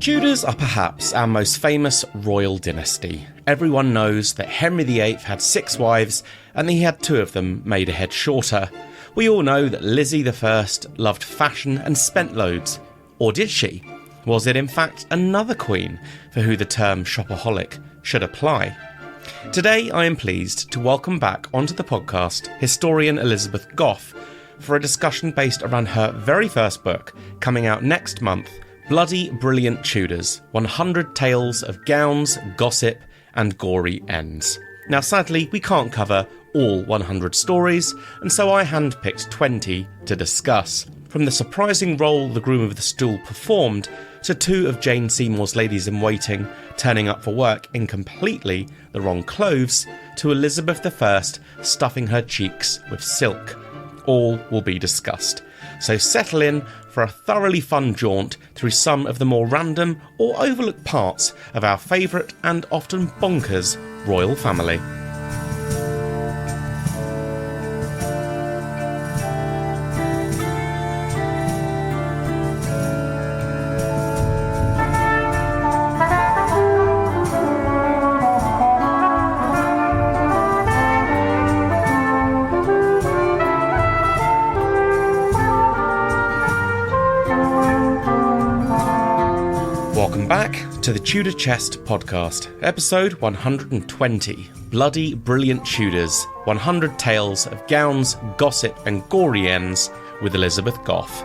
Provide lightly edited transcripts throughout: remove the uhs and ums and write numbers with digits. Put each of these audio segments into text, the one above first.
Tudors are perhaps our most famous royal dynasty. Everyone knows that Henry VIII had 6 wives and he had 2 of them made a head shorter. We all know that Lizzie I loved fashion and spent loads. Or did she? Was it in fact another queen for who the term shopaholic should apply? Today I am pleased to welcome back onto the podcast historian Elizabeth Goff for a discussion based around her very first book, coming out next month, Brilliant Tudors, 100 Tales of Gowns, Gossip and Gory Ends. Now sadly, we can't cover all 100 stories, and so I handpicked 20 to discuss. From the surprising role the groom of the stool performed, to 2 of Jane Seymour's ladies-in-waiting turning up for work in completely the wrong clothes, to Elizabeth I stuffing her cheeks with silk. All will be discussed. So settle in for a thoroughly fun jaunt through some of the more random or overlooked parts of our favourite and often bonkers royal family. Welcome back to the Tudor Chest podcast, episode 120, Brilliant Tudors, 100 Tales of Gowns, Gossip and Gory Ends with Elizabeth Goff.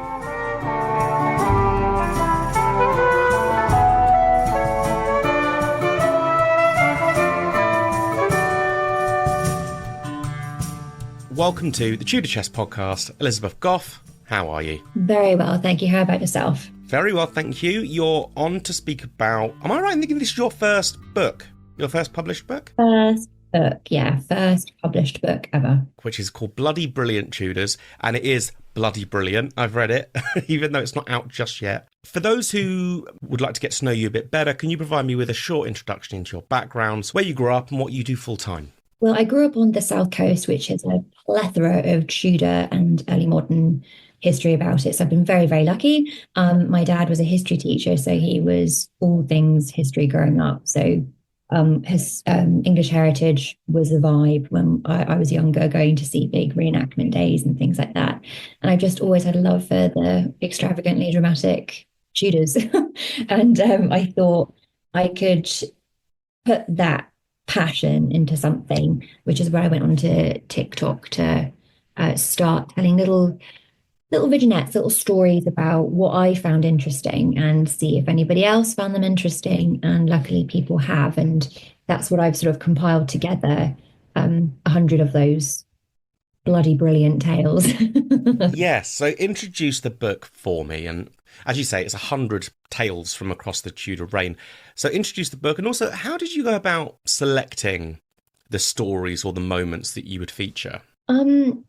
Welcome to the Tudor Chest podcast, Elizabeth Goff. How are you? Very well, thank you. How about yourself? Very well, thank you. You're on to speak about... Am I right in thinking this is your first book? Your first published book? First book, yeah. First published book ever. Which is called Brilliant Tudors, and it is bloody brilliant. I've read it, even though it's not out just yet. For those who would like to get to know you a bit better, can you provide me with a short introduction into your backgrounds, where you grew up and what you do full-time? Well, I grew up on the South Coast, which is a plethora of Tudor and early modern history about it. So I've been very, very lucky. My dad was a history teacher, so he was all things history growing up. So his English heritage was a vibe when I was younger, going to see big reenactment days and things like that. And I just always had a love for the extravagantly dramatic Tudors. And I thought I could put that passion into something, which is where I went onto TikTok to start telling little vignettes, little stories about what I found interesting and see if anybody else found them interesting. And luckily people have. And that's what I've sort of compiled together, 100 of those bloody brilliant tales. Yes, so introduce the book for me. And as you say, it's 100 tales from across the Tudor reign. So introduce the book. And also, how did you go about selecting the stories or the moments that you would feature? The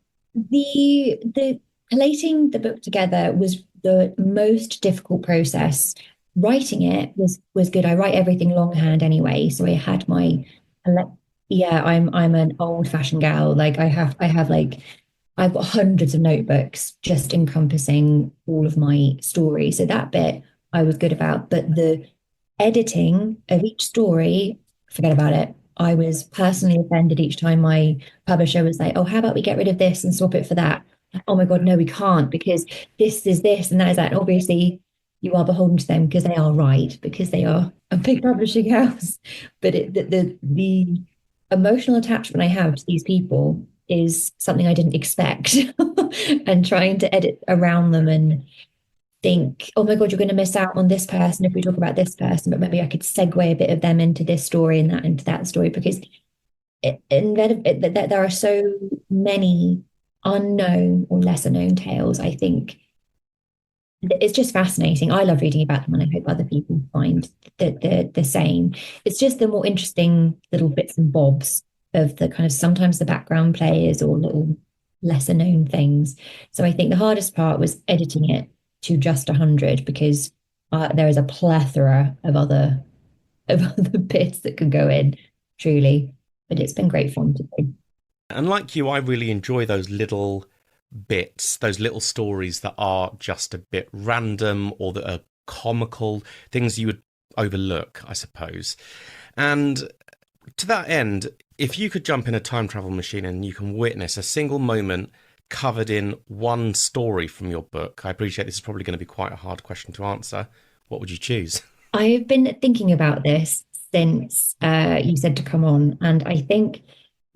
collating the book together was the most difficult process. Writing it was good. I write everything longhand anyway, so I had my I'm an old-fashioned gal. Like I've got hundreds of notebooks just encompassing all of my stories. So that bit I was good about, but the editing of each story, forget about it. I was personally offended each time my publisher was like, "Oh, how about we get rid of this and swap it for that?" Oh my God, no, we can't, because this is this and that is that. And obviously, you are beholden to them because they are right, because they are a big publishing house. But the emotional attachment I have to these people is something I didn't expect. And trying to edit around them and think, oh my God, you're going to miss out on this person if we talk about this person, but maybe I could segue a bit of them into this story and that into that story, because there are so many unknown or lesser known tales. I think it's just fascinating. I love reading about them, and I hope other people find that they're the same. It's just the more interesting little bits and bobs of the kind of sometimes the background players or little lesser known things. So I think the hardest part was editing it to just 100, because there is a plethora of other bits that could go in, truly. But it's been great fun to do. And like you, I really enjoy those little bits, those little stories that are just a bit random or that are comical, things you would overlook, I suppose. And to that end, if you could jump in a time travel machine and you can witness a single moment covered in one story from your book, I appreciate this is probably going to be quite a hard question to answer. What would you choose? I've been thinking about this since you said to come on, and I think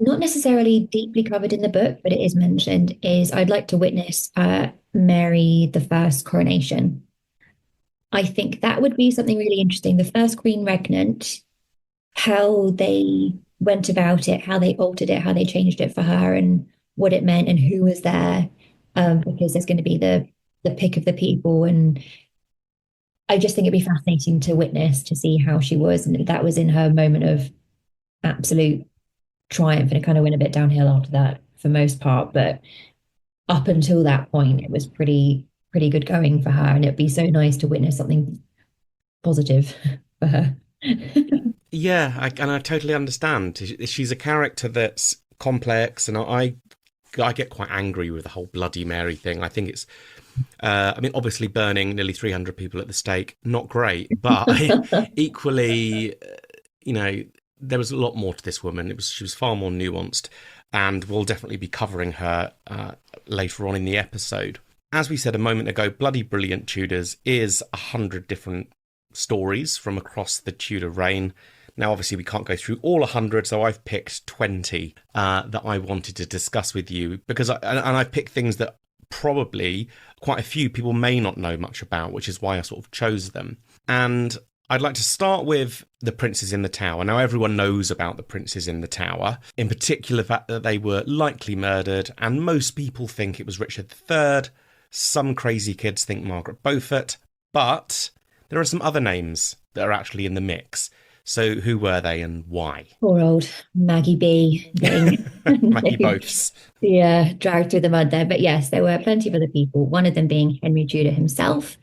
not necessarily deeply covered in the book, but it is mentioned, is I'd like to witness Mary the First coronation. I think that would be something really interesting. The first Queen regnant, how they went about it, how they altered it, how they changed it for her, and what it meant, and who was there, because there's going to be the pick of the people, and I just think it'd be fascinating to witness to see how she was, and that was in her moment of absolute triumph, and it kind of went a bit downhill after that for most part, but up until that point, it was pretty good going for her, and it'd be so nice to witness something positive for her. Yeah, and I totally understand. She's a character that's complex, and I get quite angry with the whole Bloody Mary thing. I think it's, I mean, obviously burning nearly 300 people at the stake, not great, but equally, there was a lot more to this woman. She was far more nuanced, and we'll definitely be covering her later on in the episode. As we said a moment ago, Bloody Brilliant Tudors is 100 different stories from across the Tudor reign. Now, obviously, we can't go through all 100, so I've picked 20 that I wanted to discuss with you, because I've picked things that probably quite a few people may not know much about, which is why I sort of chose them. And I'd like to start with the Princes in the Tower. Now, everyone knows about the Princes in the Tower, in particular the fact that they were likely murdered, and most people think it was Richard III. Some crazy kids think Margaret Beaufort, but there are some other names that are actually in the mix. So who were they and why? Poor old Maggie B getting Maggie Boths. yeah, dragged through the mud there. But yes, there were plenty of other people, one of them being Henry Tudor himself.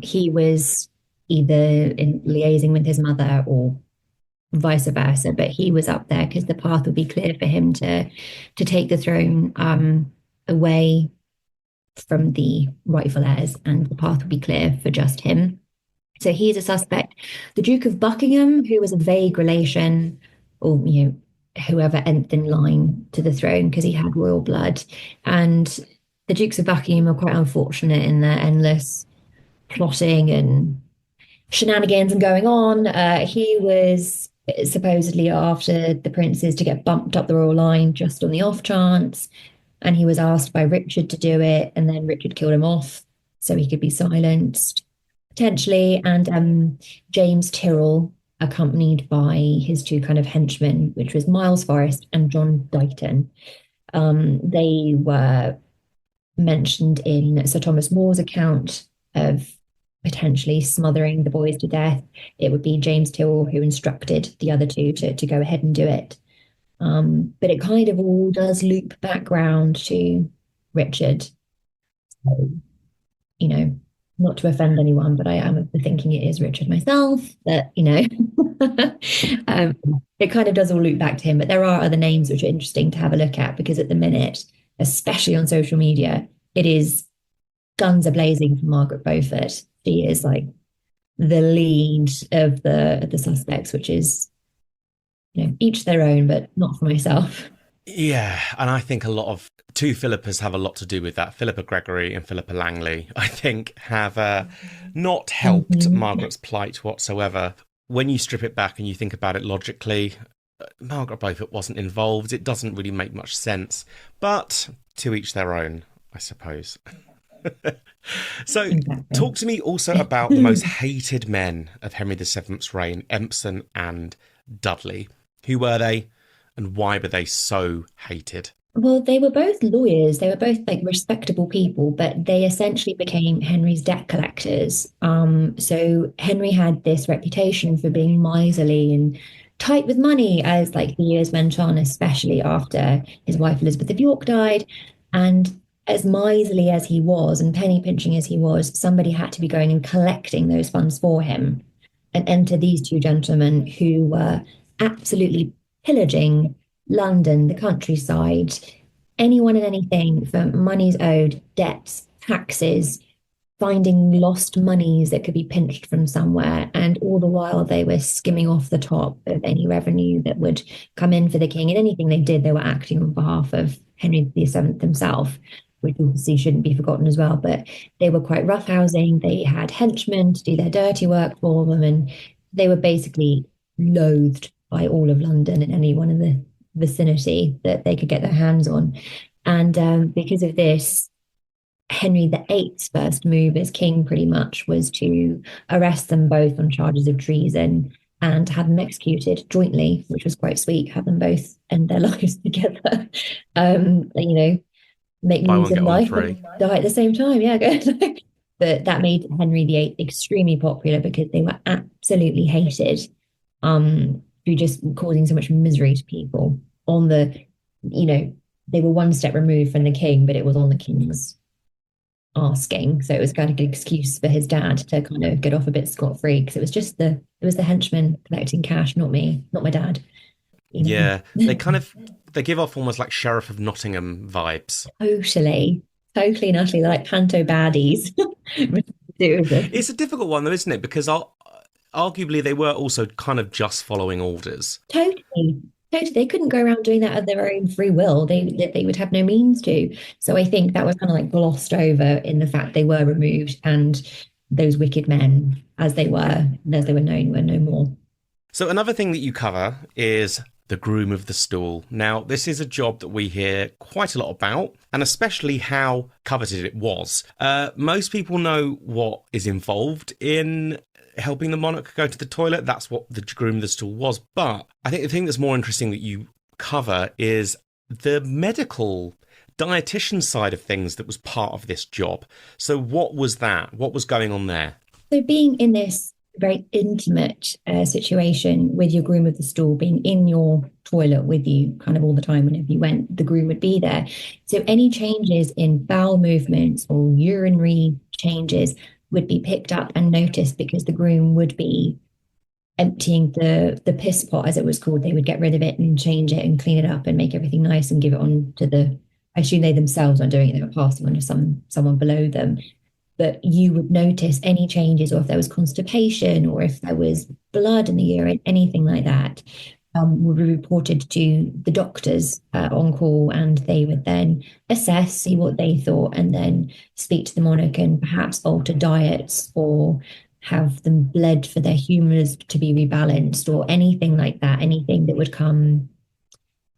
He was either in liaising with his mother or vice versa, but he was up there because the path would be clear for him to take the throne away from the rightful heirs, and the path would be clear for just him. So he's a suspect. The Duke of Buckingham, who was a vague relation, or whoever nth in line to the throne, because he had royal blood. And the Dukes of Buckingham are quite unfortunate in their endless plotting and shenanigans and going on. He was supposedly after the princes to get bumped up the royal line just on the off chance. And he was asked by Richard to do it, and then Richard killed him off so he could be silenced, potentially. And James Tyrrell, accompanied by his two kind of henchmen, which was Miles Forrest and John Dighton. They were mentioned in Sir Thomas More's account of potentially smothering the boys to death. It would be James Tyrrell who instructed the other two to go ahead and do it. But it kind of all does loop back round to Richard. So, not to offend anyone, but I am of the thinking it is Richard myself, that, it kind of does all loop back to him. But there are other names which are interesting to have a look at, because at the minute, especially on social media, it is guns are blazing for Margaret Beaufort. She is like the lead of the suspects, which is, each their own, but not for myself. Yeah, and I think two Philippas have a lot to do with that. Philippa Gregory and Philippa Langley, I think, have not helped Margaret's plight whatsoever. When you strip it back and you think about it logically, Margaret Beaufort wasn't involved. It doesn't really make much sense, but to each their own, I suppose. So, talk to me also about the most hated men of Henry VII's reign, Empson and Dudley. Who were they, and why were they so hated? Well, they were both lawyers. They were both like respectable people, but they essentially became Henry's debt collectors. So Henry had this reputation for being miserly and tight with money as like the years went on, especially after his wife Elizabeth of York died. And as miserly as he was and penny pinching as he was, somebody had to be going and collecting those funds for him. And enter these two gentlemen who were absolutely pillaging London, the countryside, anyone and anything for monies owed, debts, taxes, finding lost monies that could be pinched from somewhere. And all the while, they were skimming off the top of any revenue that would come in for the king. And anything they did, they were acting on behalf of Henry VII himself, which obviously shouldn't be forgotten as well. But they were quite roughhousing. They had henchmen to do their dirty work for them. And they were basically loathed by all of London and anyone in the vicinity that they could get their hands on. And because of this, Henry VIII's first move as king pretty much was to arrest them both on charges of treason and have them executed jointly, which was quite sweet. Have them both end their lives together. Make Buy moves one, in get one life free. and die at the same time. Yeah, good. But that made Henry VIII extremely popular because they were absolutely hated through just causing so much misery to people on you know, they were one step removed from the king, but it was on the king's asking. So it was kind of an excuse for his dad to kind of get off a bit scot-free because it was the henchman collecting cash, not me, not my dad. Yeah, they give off almost like Sheriff of Nottingham vibes. Totally and utterly like panto baddies. It's a difficult one though, isn't it? Because arguably they were also kind of just following orders. Totally. Totally. They couldn't go around doing that of their own free will. They would have no means to. So I think that was kind of like glossed over in the fact they were removed and those wicked men, as they were known, were no more. So another thing that you cover is the groom of the stool. Now, this is a job that we hear quite a lot about, and especially how coveted it was. Most people know what is involved in helping the monarch go to the toilet. That's what the groom of the stool was. But I think the thing that's more interesting that you cover is the medical dietitian side of things that was part of this job. So what was that? What was going on there? So being in this very intimate situation with your groom of the stool being in your toilet with you kind of all the time whenever you went, the groom would be there. So any changes in bowel movements or urinary changes would be picked up and noticed because the groom would be emptying the piss pot, as it was called. They would get rid of it and change it and clean it up and make everything nice and give it on to I assume they themselves aren't doing it, they were passing on to someone below them. But you would notice any changes, or if there was constipation, or if there was blood in the urine, anything like that, would be reported to the doctors on call, and they would then assess, see what they thought, and then speak to the monarch and perhaps alter diets or have them bled for their humours to be rebalanced or anything like that. Anything that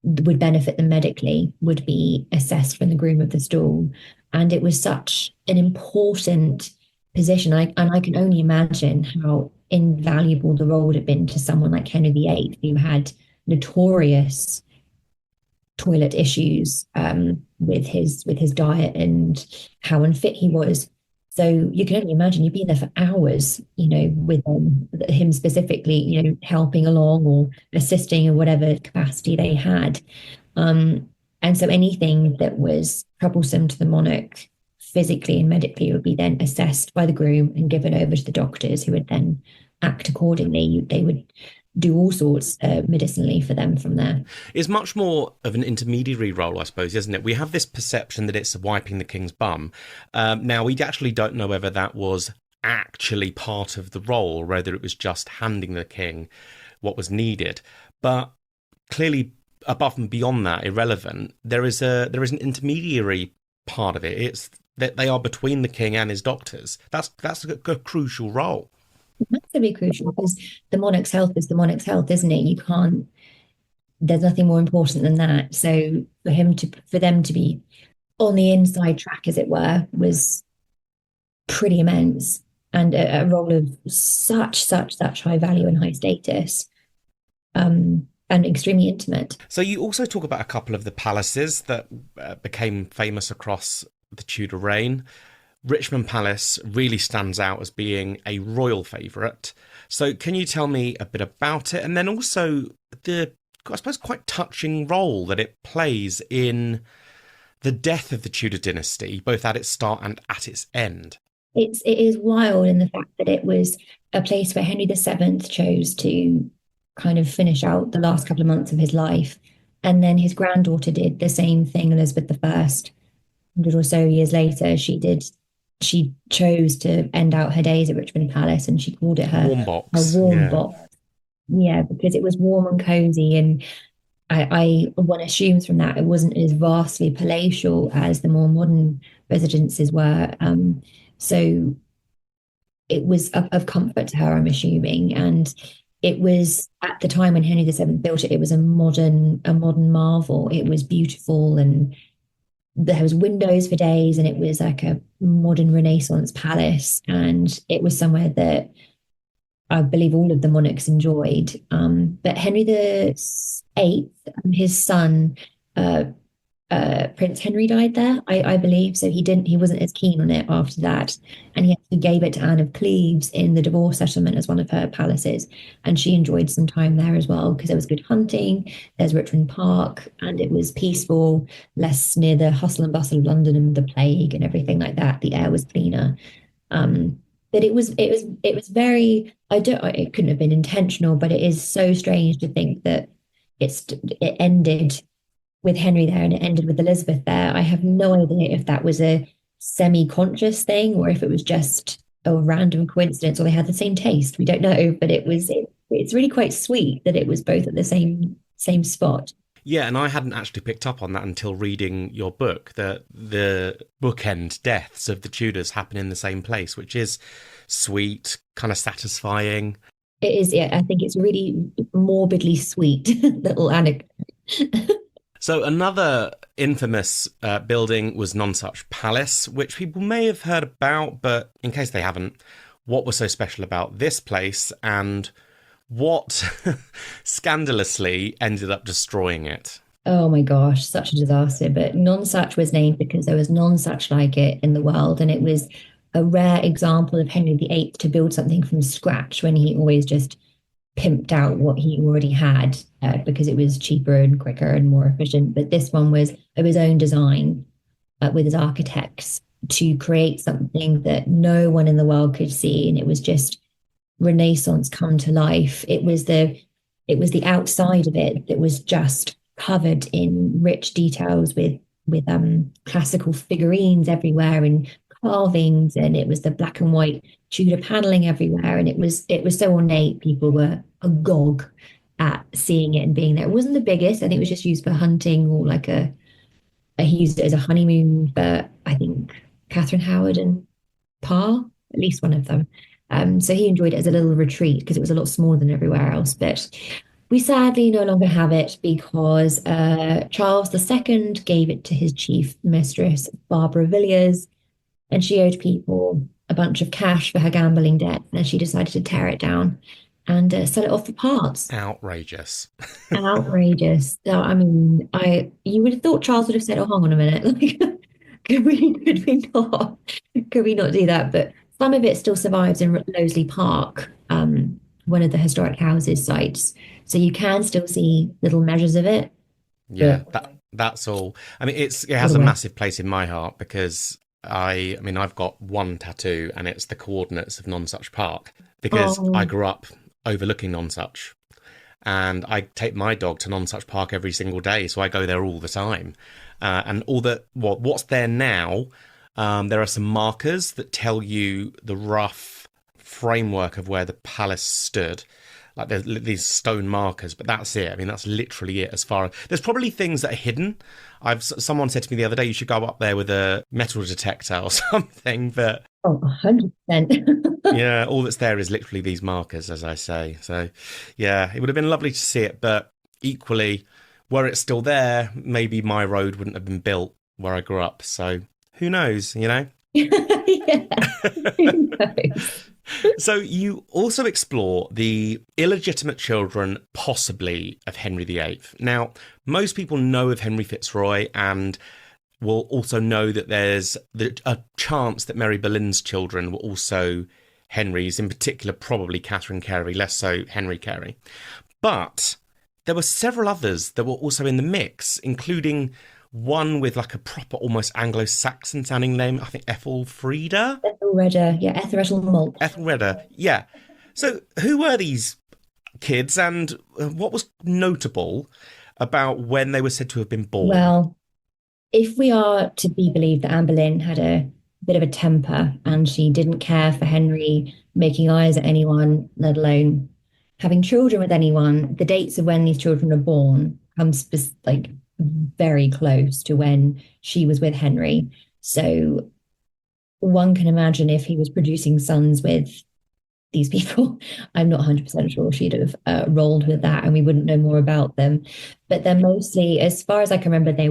would benefit them medically would be assessed from the groom of the stool. And it was such an important position. And I can only imagine how invaluable the role would have been to someone like Henry VIII, who had notorious toilet issues with his diet and how unfit he was. So you can only imagine you'd be there for hours, with him specifically, helping along or assisting in whatever capacity they had. And so anything that was troublesome to the monarch physically and medically would be then assessed by the groom and given over to the doctors, who would then act accordingly. They would do all sorts medicinally for them from there. It's much more of an intermediary role, I suppose, isn't it? We have this perception that it's wiping the king's bum. Now, we actually don't know whether that was actually part of the role or whether it was just handing the king what was needed. But clearly, above and beyond that, irrelevant, there is an intermediary part of it. It's that they are between the king and his doctors. That's a crucial role. Massively crucial, because the monarch's health is the monarch's health, isn't it? There's nothing more important than that. So for them to be on the inside track, as it were, was pretty immense, and a role of such high value and high status, and extremely intimate. So you also talk about a couple of the palaces that became famous across the Tudor reign. Richmond Palace really stands out as being a royal favourite. So can you tell me a bit about it? And then also the, I suppose, quite touching role that it plays in the death of the Tudor dynasty, both at its start and at its end. It is wild in the fact that it was a place where Henry VII chose to kind of finish out the last couple of months of his life. And then his granddaughter did the same thing, Elizabeth I. 100 or so years later, she did she chose to end out her days at Richmond Palace, and she called it Warm her box. warm Yeah. box. Yeah, because it was warm and cozy, and one assumes from that it wasn't as vastly palatial as the more modern residences were. So it was of comfort to her, I'm assuming, and it was at the time when Henry VII built it. It was a modern marvel. It was beautiful, and there was windows for days, and it was like a modern Renaissance palace, and it was somewhere that I believe all of the monarchs enjoyed. But Henry VIII, his son, uh, Prince Henry died there, I believe. So he wasn't as keen on it after that. And he actually gave it to Anne of Cleves in the divorce settlement as one of her palaces. And she enjoyed some time there as well because there was good hunting, there's Richmond Park, and it was peaceful, less near the hustle and bustle of London and the plague and everything like that. The air was cleaner. But it was very, I don't, it couldn't have been intentional, but it is so strange to think that it ended with Henry there and it ended with Elizabeth there. I have no idea if that was a semi-conscious thing or if it was just a random coincidence or they had the same taste. We don't know, but it's really quite sweet that it was both at the same spot. Yeah, and I hadn't actually picked up on that until reading your book, that the bookend deaths of the Tudors happen in the same place, which is sweet, kind of satisfying. It is, yeah, I think it's really morbidly sweet little anecdote. So another infamous building was Nonsuch Palace, which people may have heard about, but in case they haven't, what was so special about this place and what scandalously ended up destroying it? Oh my gosh, such a disaster. But Nonsuch was named because there was none such like it in the world. And it was a rare example of Henry VIII to build something from scratch when he always just pimped out what he already had because it was cheaper and quicker and more efficient. But this one was of his own design with his architects to create something that no one in the world could see. And it was just Renaissance come to life. It was the outside of it that was just covered in rich details with classical figurines everywhere and carvings, and it was the black and white Tudor paneling everywhere, and it was so ornate. People were agog at seeing it and being there. It wasn't the biggest. I think it was just used for hunting or like he used it as a honeymoon for I think Catherine Howard and Parr, at least one of them. So he enjoyed it as a little retreat because it was a lot smaller than everywhere else. But we sadly no longer have it because Charles II gave it to his chief mistress, Barbara Villiers, and she owed people a bunch of cash for her gambling debt, and she decided to tear it down and sell it off for parts. Outrageous. Outrageous. So, I mean, you would have thought Charles would have said, "Oh, hang on a minute, like, could we not do that?" But some of it still survives in Loseley Park, one of the historic houses sites. So you can still see little measures of it, Yeah, but that's all. I mean, it all has the a way. massive place in my heart because I mean, I've got one tattoo and it's the coordinates of Nonsuch Park because I Oh, grew up overlooking Nonsuch and I take my dog to Nonsuch Park every single day, so I go there all the time. And what's there now? There are some markers that tell you the rough framework of where the palace stood. Like there's these stone markers, but that's it. I mean, that's literally it. As far as there's probably things that are hidden. Someone said to me the other day, you should go up there with a metal detector or something. But 100%. yeah, all that's there is literally these markers, as I say. So yeah, it would have been lovely to see it, but equally, were it still there, maybe my road wouldn't have been built where I grew up. So who knows, you know? Yeah, who knows? So you also explore the illegitimate children, possibly, of Henry VIII. Now, most people know of Henry Fitzroy and will also know that there's a chance that Mary Boleyn's children were also Henry's, in particular, probably Catherine Carey, less so Henry Carey. But there were several others that were also in the mix, including one with like a proper, almost Anglo-Saxon sounding name, I think Ethelfreda? Ethelreda, yeah, Ethelred Malt. Ethelreda, yeah. So who were these kids and what was notable about when they were said to have been born? Well, if we are to be believed that Anne Boleyn had a bit of a temper, and she didn't care for Henry making eyes at anyone, let alone having children with anyone. The dates of when these children are born come like very close to when she was with Henry. So one can imagine if he was producing sons with these people, I'm not 100% sure she'd have rolled with that and we wouldn't know more about them. But they're mostly, as far as I can remember, they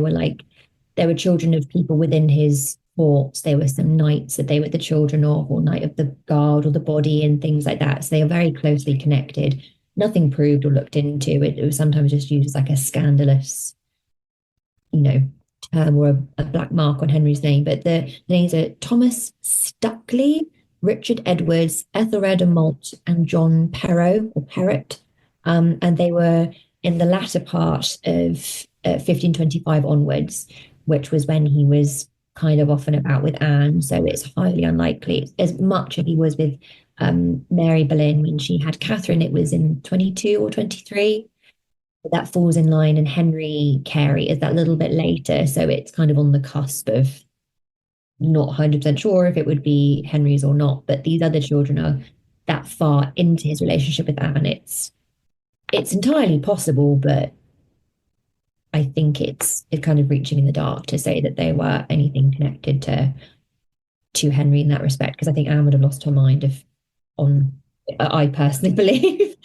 were children of people within his courts. There were some knights that they were the children of, or knight of the guard or the body and things like that. So they are very closely connected. Nothing proved or looked into. It was sometimes just used as like a scandalous, you know, term or a black mark on Henry's name. But the names are Thomas Stuckley, Richard Edwards, Ethelred de Malt, and John Perrot or Perrot. And they were in the latter part of 1525 onwards, which was when he was kind of off and about with Anne. So it's highly unlikely, as much as he was with Mary Boleyn when she had Catherine, it was in 22 or 23. That falls in line, and Henry Carey is that little bit later. So it's kind of on the cusp of not 100% sure if it would be Henry's or not. But these other children are that far into his relationship with Anne. It's entirely possible, but I think it's kind of reaching in the dark to say that they were anything connected to Henry in that respect, because I think Anne would have lost her mind if on I personally believe.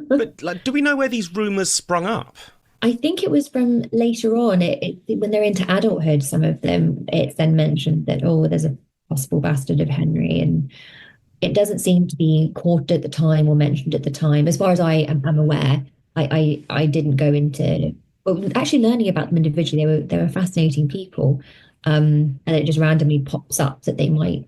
But like, do we know where these rumours sprung up? I think it was from later on. When they're into adulthood, some of them, it's then mentioned that, oh, there's a possible bastard of Henry. And it doesn't seem to be caught at the time or mentioned at the time. As far as I am aware, I didn't go into, well, actually learning about them individually. They were fascinating people. And it just randomly pops up that they might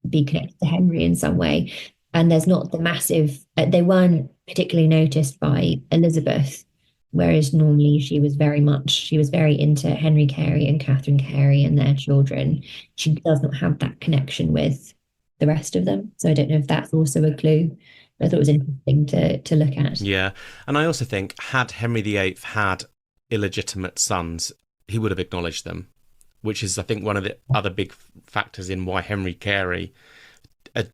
be connected to Henry in some way. And there's not the massive, they weren't particularly noticed by Elizabeth, whereas normally she was very into Henry Carey and Catherine Carey and their children. She does not have that connection with the rest of them. So I don't know if that's also a clue. But I thought it was interesting to look at. Yeah. And I also think had Henry VIII had illegitimate sons, he would have acknowledged them, which is, I think, one of the other big factors in why Henry Carey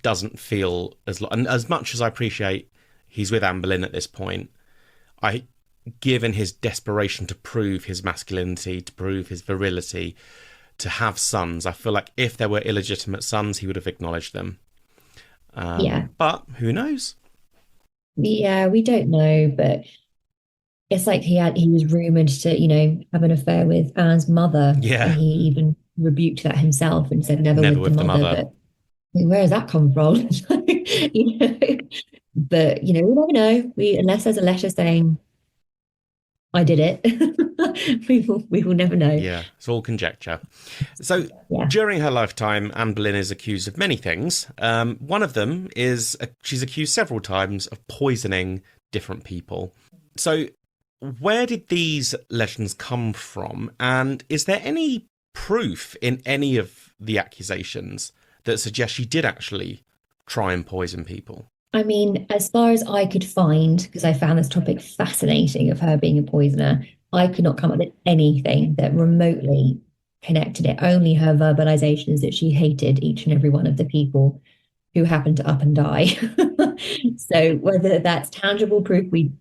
doesn't feel and as much as I appreciate he's with Anne Boleyn at this point, given his desperation to prove his masculinity, to prove his virility, to have sons, I feel like if there were illegitimate sons, he would have acknowledged them. Yeah. But who knows? Yeah, we don't know, but it's like he was rumored to, have an affair with Anne's mother. Yeah. And he even rebuked that himself and said never with the mother. But where has that come from? But we never know. Unless there's a letter saying I did it, we will never know. Yeah, it's all conjecture. So During her lifetime, Anne Boleyn is accused of many things. One of them is she's accused several times of poisoning different people. So where did these legends come from? And is there any proof in any of the accusations that suggests she did actually try and poison people? I mean, as far as I could find, because I found this topic fascinating of her being a poisoner, I could not come up with anything that remotely connected it. Only her verbalizations that she hated each and every one of the people who happened to up and die. So whether that's tangible proof, we,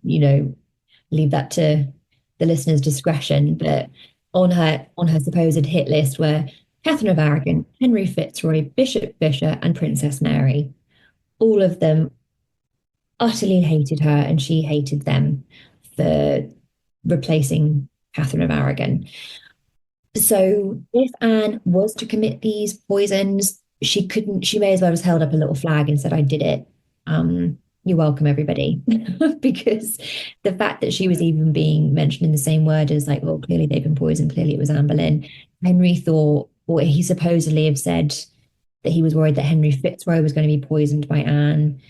leave that to the listener's discretion. But on her supposed hit list were Catherine of Aragon, Henry Fitzroy, Bishop Fisher, and Princess Mary. All of them utterly hated her, and she hated them for replacing Catherine of Aragon. So if Anne was to commit these poisons, she may as well have held up a little flag and said, I did it. You're welcome, everybody. Because the fact that she was even being mentioned in the same word as like, well, clearly they've been poisoned, clearly it was Anne Boleyn. Henry thought, or he supposedly have said that he was worried that Henry Fitzroy was going to be poisoned by Anne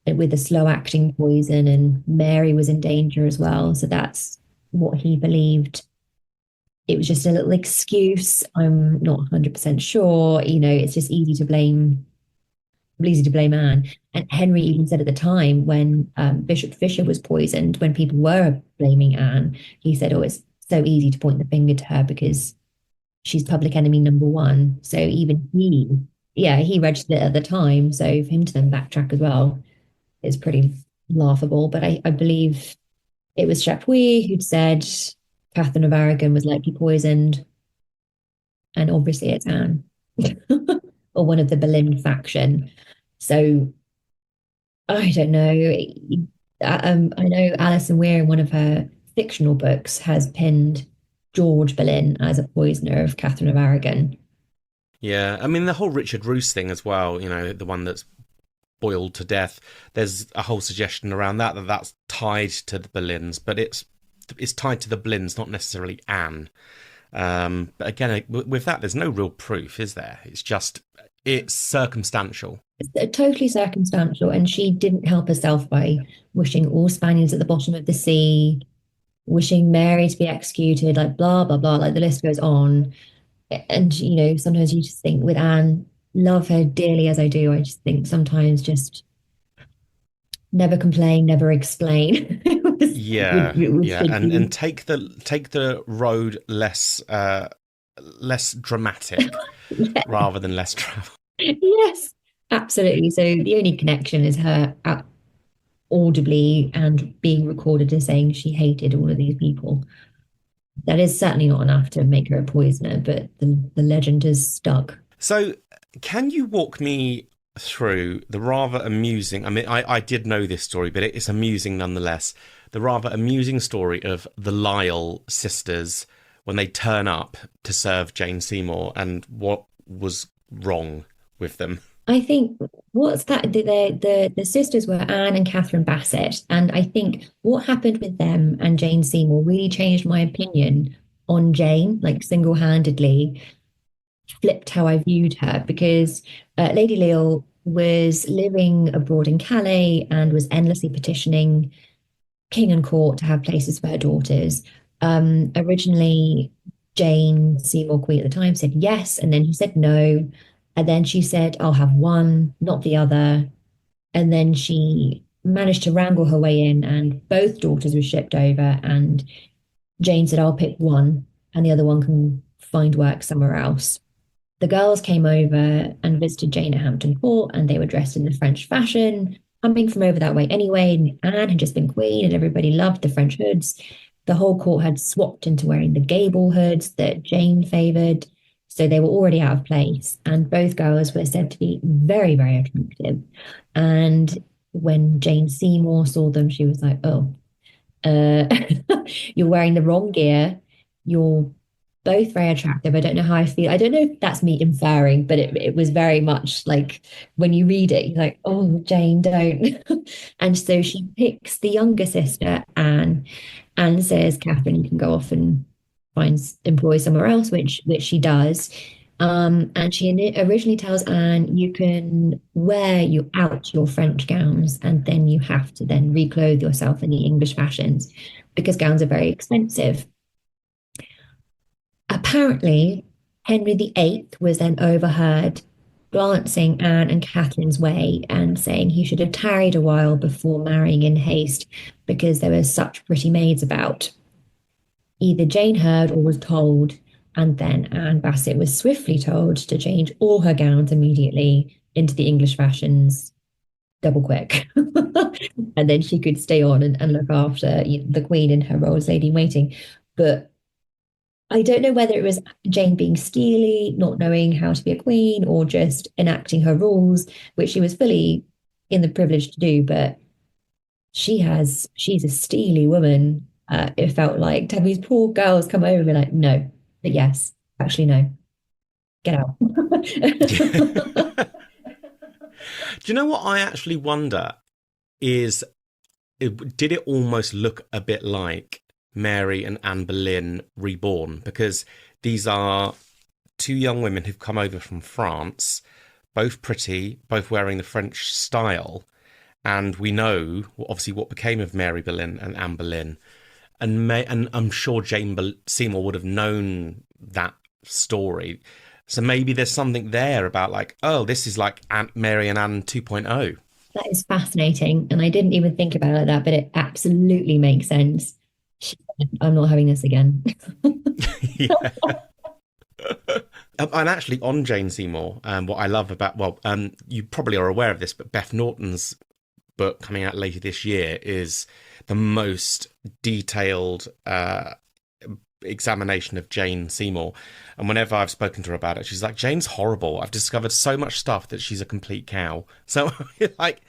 with a slow-acting poison, and Mary was in danger as well. So that's what he believed. It was just a little excuse. I'm not 100% sure. It's just easy to blame Anne. And Henry even said at the time when Bishop Fisher was poisoned, when people were blaming Anne, he said, oh, it's so easy to point the finger to her because she's public enemy number one. So even he, yeah, he registered it at the time. So for him to then backtrack as well is pretty laughable. But I believe it was Chapuis who'd said Catherine of Aragon was likely poisoned, and obviously it's Anne or one of the Boleyn faction. So I don't know. I know Alison Weir in one of her fictional books has pinned George Boleyn as a poisoner of Catherine of Aragon. Yeah, I mean the whole Richard Roos thing as well. You know, the one that's boiled to death. There's a whole suggestion around that that's tied to the Boleyns, but it's tied to the Boleyns, not necessarily Anne. But again, with that, there's no real proof, is there? It's circumstantial. It's totally circumstantial, and she didn't help herself by wishing all Spaniards at the bottom of the sea, wishing Mary to be executed, like blah blah blah, like the list goes on. And sometimes you just think with Anne, love her dearly as I do, I just think sometimes just never complain, never explain. Yeah, yeah, should be. and take the road less dramatic Yeah, rather than less travel. yes, absolutely. So the only connection is her audibly and being recorded as saying she hated all of these people. That is certainly not enough to make her a poisoner, but the legend is stuck. So, can you walk me through the rather amusing? I mean, I did know this story, but it's amusing nonetheless. The rather amusing story of the Lyle sisters when they turn up to serve Jane Seymour and what was wrong with them. I think what's that? The sisters were Anne and Catherine Bassett, and I think what happened with them and Jane Seymour really changed my opinion on Jane, like single-handedly flipped how I viewed her because Lady Leal was living abroad in Calais and was endlessly petitioning king and court to have places for her daughters. Originally, Jane Seymour Queen at the time said yes, and then he said no. And then she said, I'll have one, not the other. And then she managed to wrangle her way in, and both daughters were shipped over. And Jane said, I'll pick one, and the other one can find work somewhere else. The girls came over and visited Jane at Hampton Court, and they were dressed in the French fashion, coming from over that way anyway. And Anne had just been queen, and everybody loved the French hoods. The whole court had swapped into wearing the gable hoods that Jane favoured. So they were already out of place. And both girls were said to be very, very attractive. And when Jane Seymour saw them, she was like, oh, uh, you're wearing the wrong gear. You're both very attractive. I don't know how I feel. I don't know if that's me inferring, but it was very much like when you read it, you're like, oh, Jane, don't. And so she picks the younger sister, Anne, and says, Catherine, you can go off and employ somewhere else, which she does. And she originally tells Anne, you can wear your French gowns, and then you have to then reclothe yourself in the English fashions because gowns are very expensive. Apparently, Henry VIII was then overheard glancing Anne and Catherine's way and saying he should have tarried a while before marrying in haste because there were such pretty maids about. Either Jane heard or was told, and then Anne Bassett was swiftly told to change all her gowns immediately into the English fashions double quick. And then she could stay on and look after the Queen in her role as lady in waiting. But I don't know whether it was Jane being steely, not knowing how to be a queen, or just enacting her rules, which she was fully in the privilege to do, but she's a steely woman. It felt like to have these poor girls come over and be like, no, but yes, actually, no, get out. Do you know what I actually wonder is, did it almost look a bit like Mary and Anne Boleyn reborn? Because these are two young women who've come over from France, both pretty, both wearing the French style. And we know, obviously, what became of Mary Boleyn and Anne Boleyn. And I'm sure Jane Seymour would have known that story. So maybe there's something there about like, oh, this is like Mary and Anne 2.0. That is fascinating. And I didn't even think about it like that, but it absolutely makes sense. I'm not having this again. Yeah. And actually, on Jane Seymour, what I love about, you probably are aware of this, but Beth Norton's book coming out later this year is the most detailed examination of Jane Seymour. And whenever I've spoken to her about it, she's like, Jane's horrible. I've discovered so much stuff that she's a complete cow. So, like,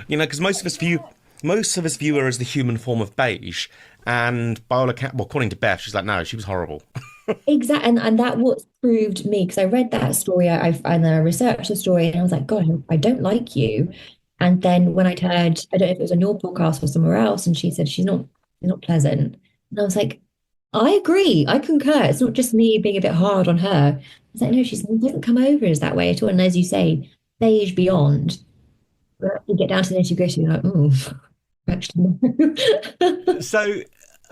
because most of us view her as the human form of beige. And by all account, well, according to Beth, she's like, no, she was horrible. Exactly, and that what proved me because I read that story, and I researched the story, and I was like, God, I don't like you. And then when I'd heard, I don't know if it was on your podcast or somewhere else, and she said she's not pleasant, and I was like, I agree, I concur. It's not just me being a bit hard on her. I was like, no, she doesn't come over as that way at all. And as you say, beige beyond. But you get down to the nitty-gritty, you're like, oh, actually, no. So,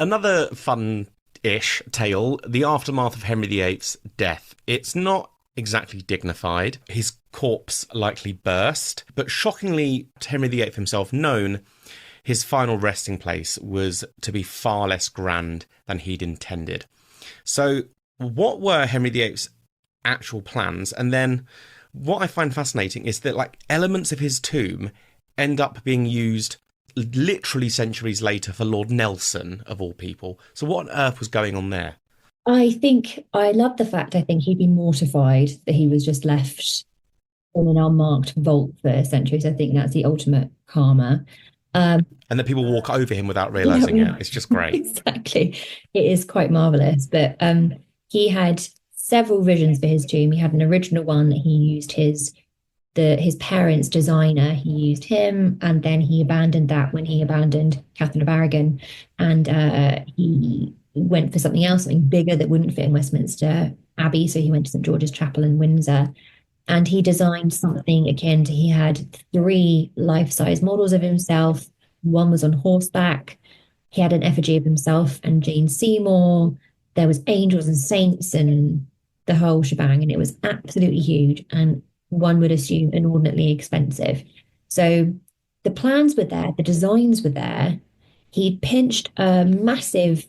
another fun-ish tale, the aftermath of Henry VIII's death. It's not exactly dignified. His corpse likely burst, but shockingly, to Henry VIII himself known, his final resting place was to be far less grand than he'd intended. So, what were Henry VIII's actual plans? And then, what I find fascinating is that, like, elements of his tomb end up being used literally centuries later for Lord Nelson, of all people. So what on earth was going on there? I love the fact I think he'd be mortified that he was just left in an unmarked vault for centuries. I think that's the ultimate karma. And that people walk over him without realising it. It's just great. Exactly. It is quite marvellous. But he had several visions for his tomb. He had an original one that he used his parents' designer. He used him, and then he abandoned that when he abandoned Catherine of Aragon, and he went for something else, something bigger that wouldn't fit in Westminster Abbey. So he went to St George's Chapel in Windsor, and he designed something akin to, he had three life-size models of himself. One was on horseback. He had an effigy of himself and Jane Seymour. There was angels and saints and the whole shebang, and it was absolutely huge, and one would assume inordinately expensive. So the plans were there, the designs were there. He pinched a massive,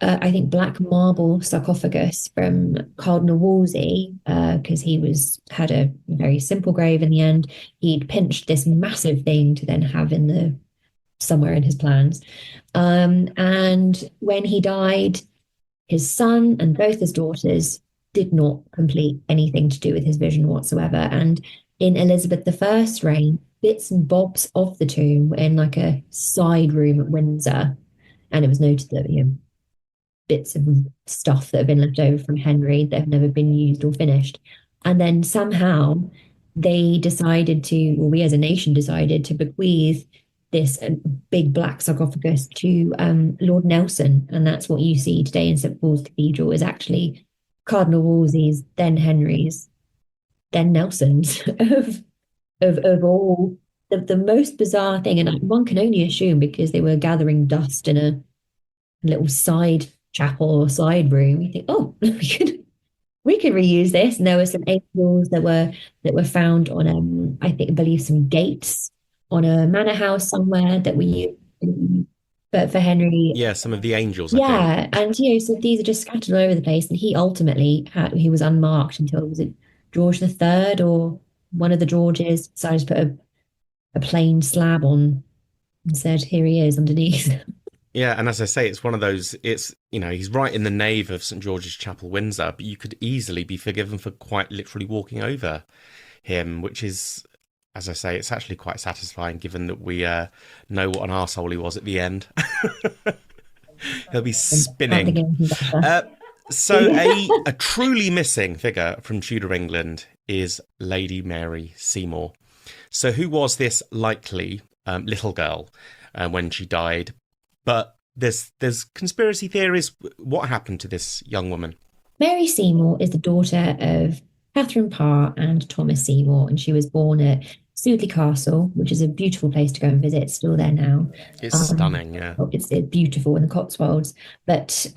I think, black marble sarcophagus from Cardinal Wolsey, because he had a very simple grave in the end. He'd pinched this massive thing to then have somewhere in his plans. And when he died, his son and both his daughters did not complete anything to do with his vision whatsoever. And in Elizabeth I's reign, bits and bobs of the tomb were in like a side room at Windsor. And it was noted that, bits of stuff that have been left over from Henry that have never been used or finished. And then somehow we as a nation decided to bequeath this big black sarcophagus to Lord Nelson. And that's what you see today in St Paul's Cathedral, is actually Cardinal Wolsey's, then Henry's, then Nelson's of all the most bizarre thing. And one can only assume because they were gathering dust in a little side chapel or side room. You think, oh, we could reuse this. And there were some angels that were found on I believe some gates on a manor house somewhere that we used. But for Henry, yeah, some of the angels. Yeah, and so these are just scattered all over the place. And he ultimately he was unmarked until, was it George III or one of the Georges decided to put a plain slab on and said, "Here he is underneath." Yeah, and as I say, it's one of those. It's he's right in the nave of St George's Chapel, Windsor, but you could easily be forgiven for quite literally walking over him, which is, as I say, it's actually quite satisfying given that we know what an arsehole he was at the end. He'll be spinning. So a truly missing figure from Tudor England is Lady Mary Seymour. So who was this likely little girl when she died? But there's conspiracy theories. What happened to this young woman? Mary Seymour is the daughter of Catherine Parr and Thomas Seymour, and she was born at Sudeley Castle, which is a beautiful place to go and visit. It's still there now. It's stunning, yeah. It's beautiful in the Cotswolds. But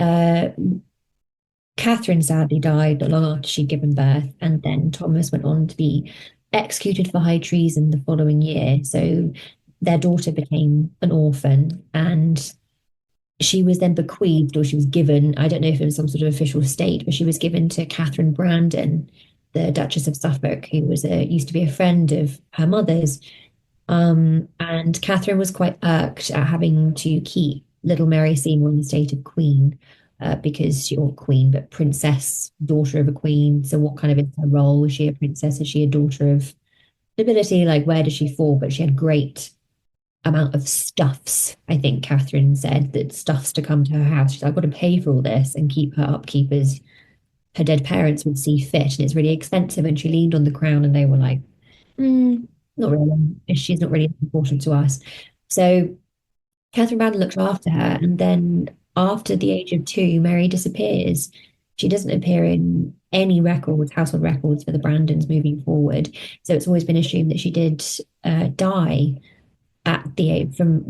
Catherine sadly died not long after she'd given birth, and then Thomas went on to be executed for high treason the following year. So their daughter became an orphan, and she was then bequeathed, or she was given, I don't know if it was some sort of official state, but she was given to Catherine Brandon, the Duchess of Suffolk, who was used to be a friend of her mother's. And Catherine was quite irked at having to keep little Mary Seymour in the state of queen, because she, or queen, but princess, daughter of a queen. So what kind of is her role? Was she a princess? Is she a daughter of nobility? Like, where does she fall? But she had great amount of stuffs. I think Catherine said that stuffs to come to her house. She's like, I've got to pay for all this and keep her upkeep as her dead parents would see fit. And it's really expensive. And she leaned on the crown and they were like, not really. She's not really important to us. So Catherine Brandon looked after her. And then after the age of two, Mary disappears. She doesn't appear in any records, household records for the Brandons moving forward. So it's always been assumed that she did die at the age from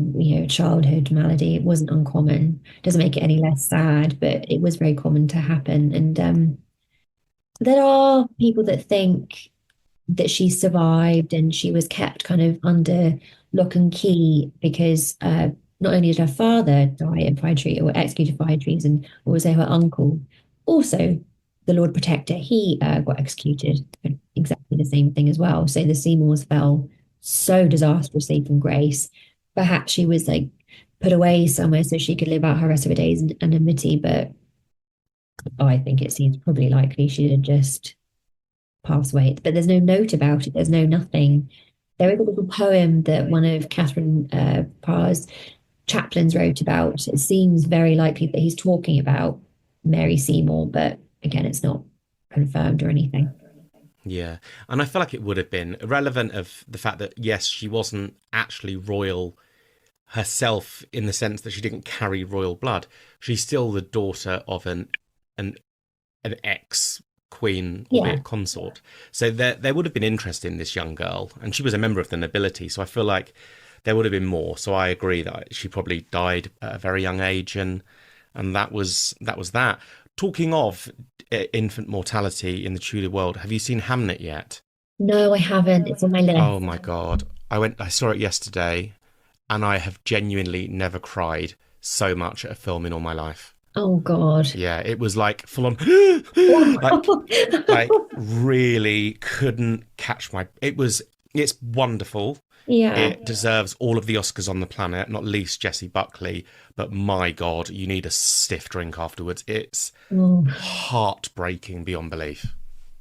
childhood malady. It wasn't uncommon. Doesn't make it any less sad, but it was very common to happen. And there are people that think that she survived and she was kept kind of under lock and key because not only did her father die in fire treason or executed fire treason, or was her uncle, also the Lord Protector, he got executed for exactly the same thing as well. So the Seymours fell so disastrously from grace. Perhaps she was like put away somewhere so she could live out her rest of her days in anonymity, but I think it seems probably likely she did just pass away. But there's no note about it. There's no nothing. There is a little poem that one of Catherine Parr's chaplains wrote about. It seems very likely that he's talking about Mary Seymour, but again, it's not confirmed or anything. Yeah. And I feel like it would have been irrelevant of the fact that, yes, she wasn't actually royal herself in the sense that she didn't carry royal blood. She's still the daughter of an ex queen, Yeah. albeit consort. So there would have been interest in this young girl, and she was a member of the nobility. So I feel like there would have been more. So I agree that she probably died at a very young age, and that. Talking of infant mortality in the Tudor world, have you seen Hamnet yet? No, I haven't. It's on my Oh list. my God. I saw it yesterday, and I have genuinely never cried so much at a film in all my life. Oh God. Yeah, it was like full on like Oh, really couldn't catch my it's wonderful. yeah. It deserves all of the Oscars on the planet, not least Jessie Buckley, but my God, you need a stiff drink afterwards. It's Oh, heartbreaking beyond belief.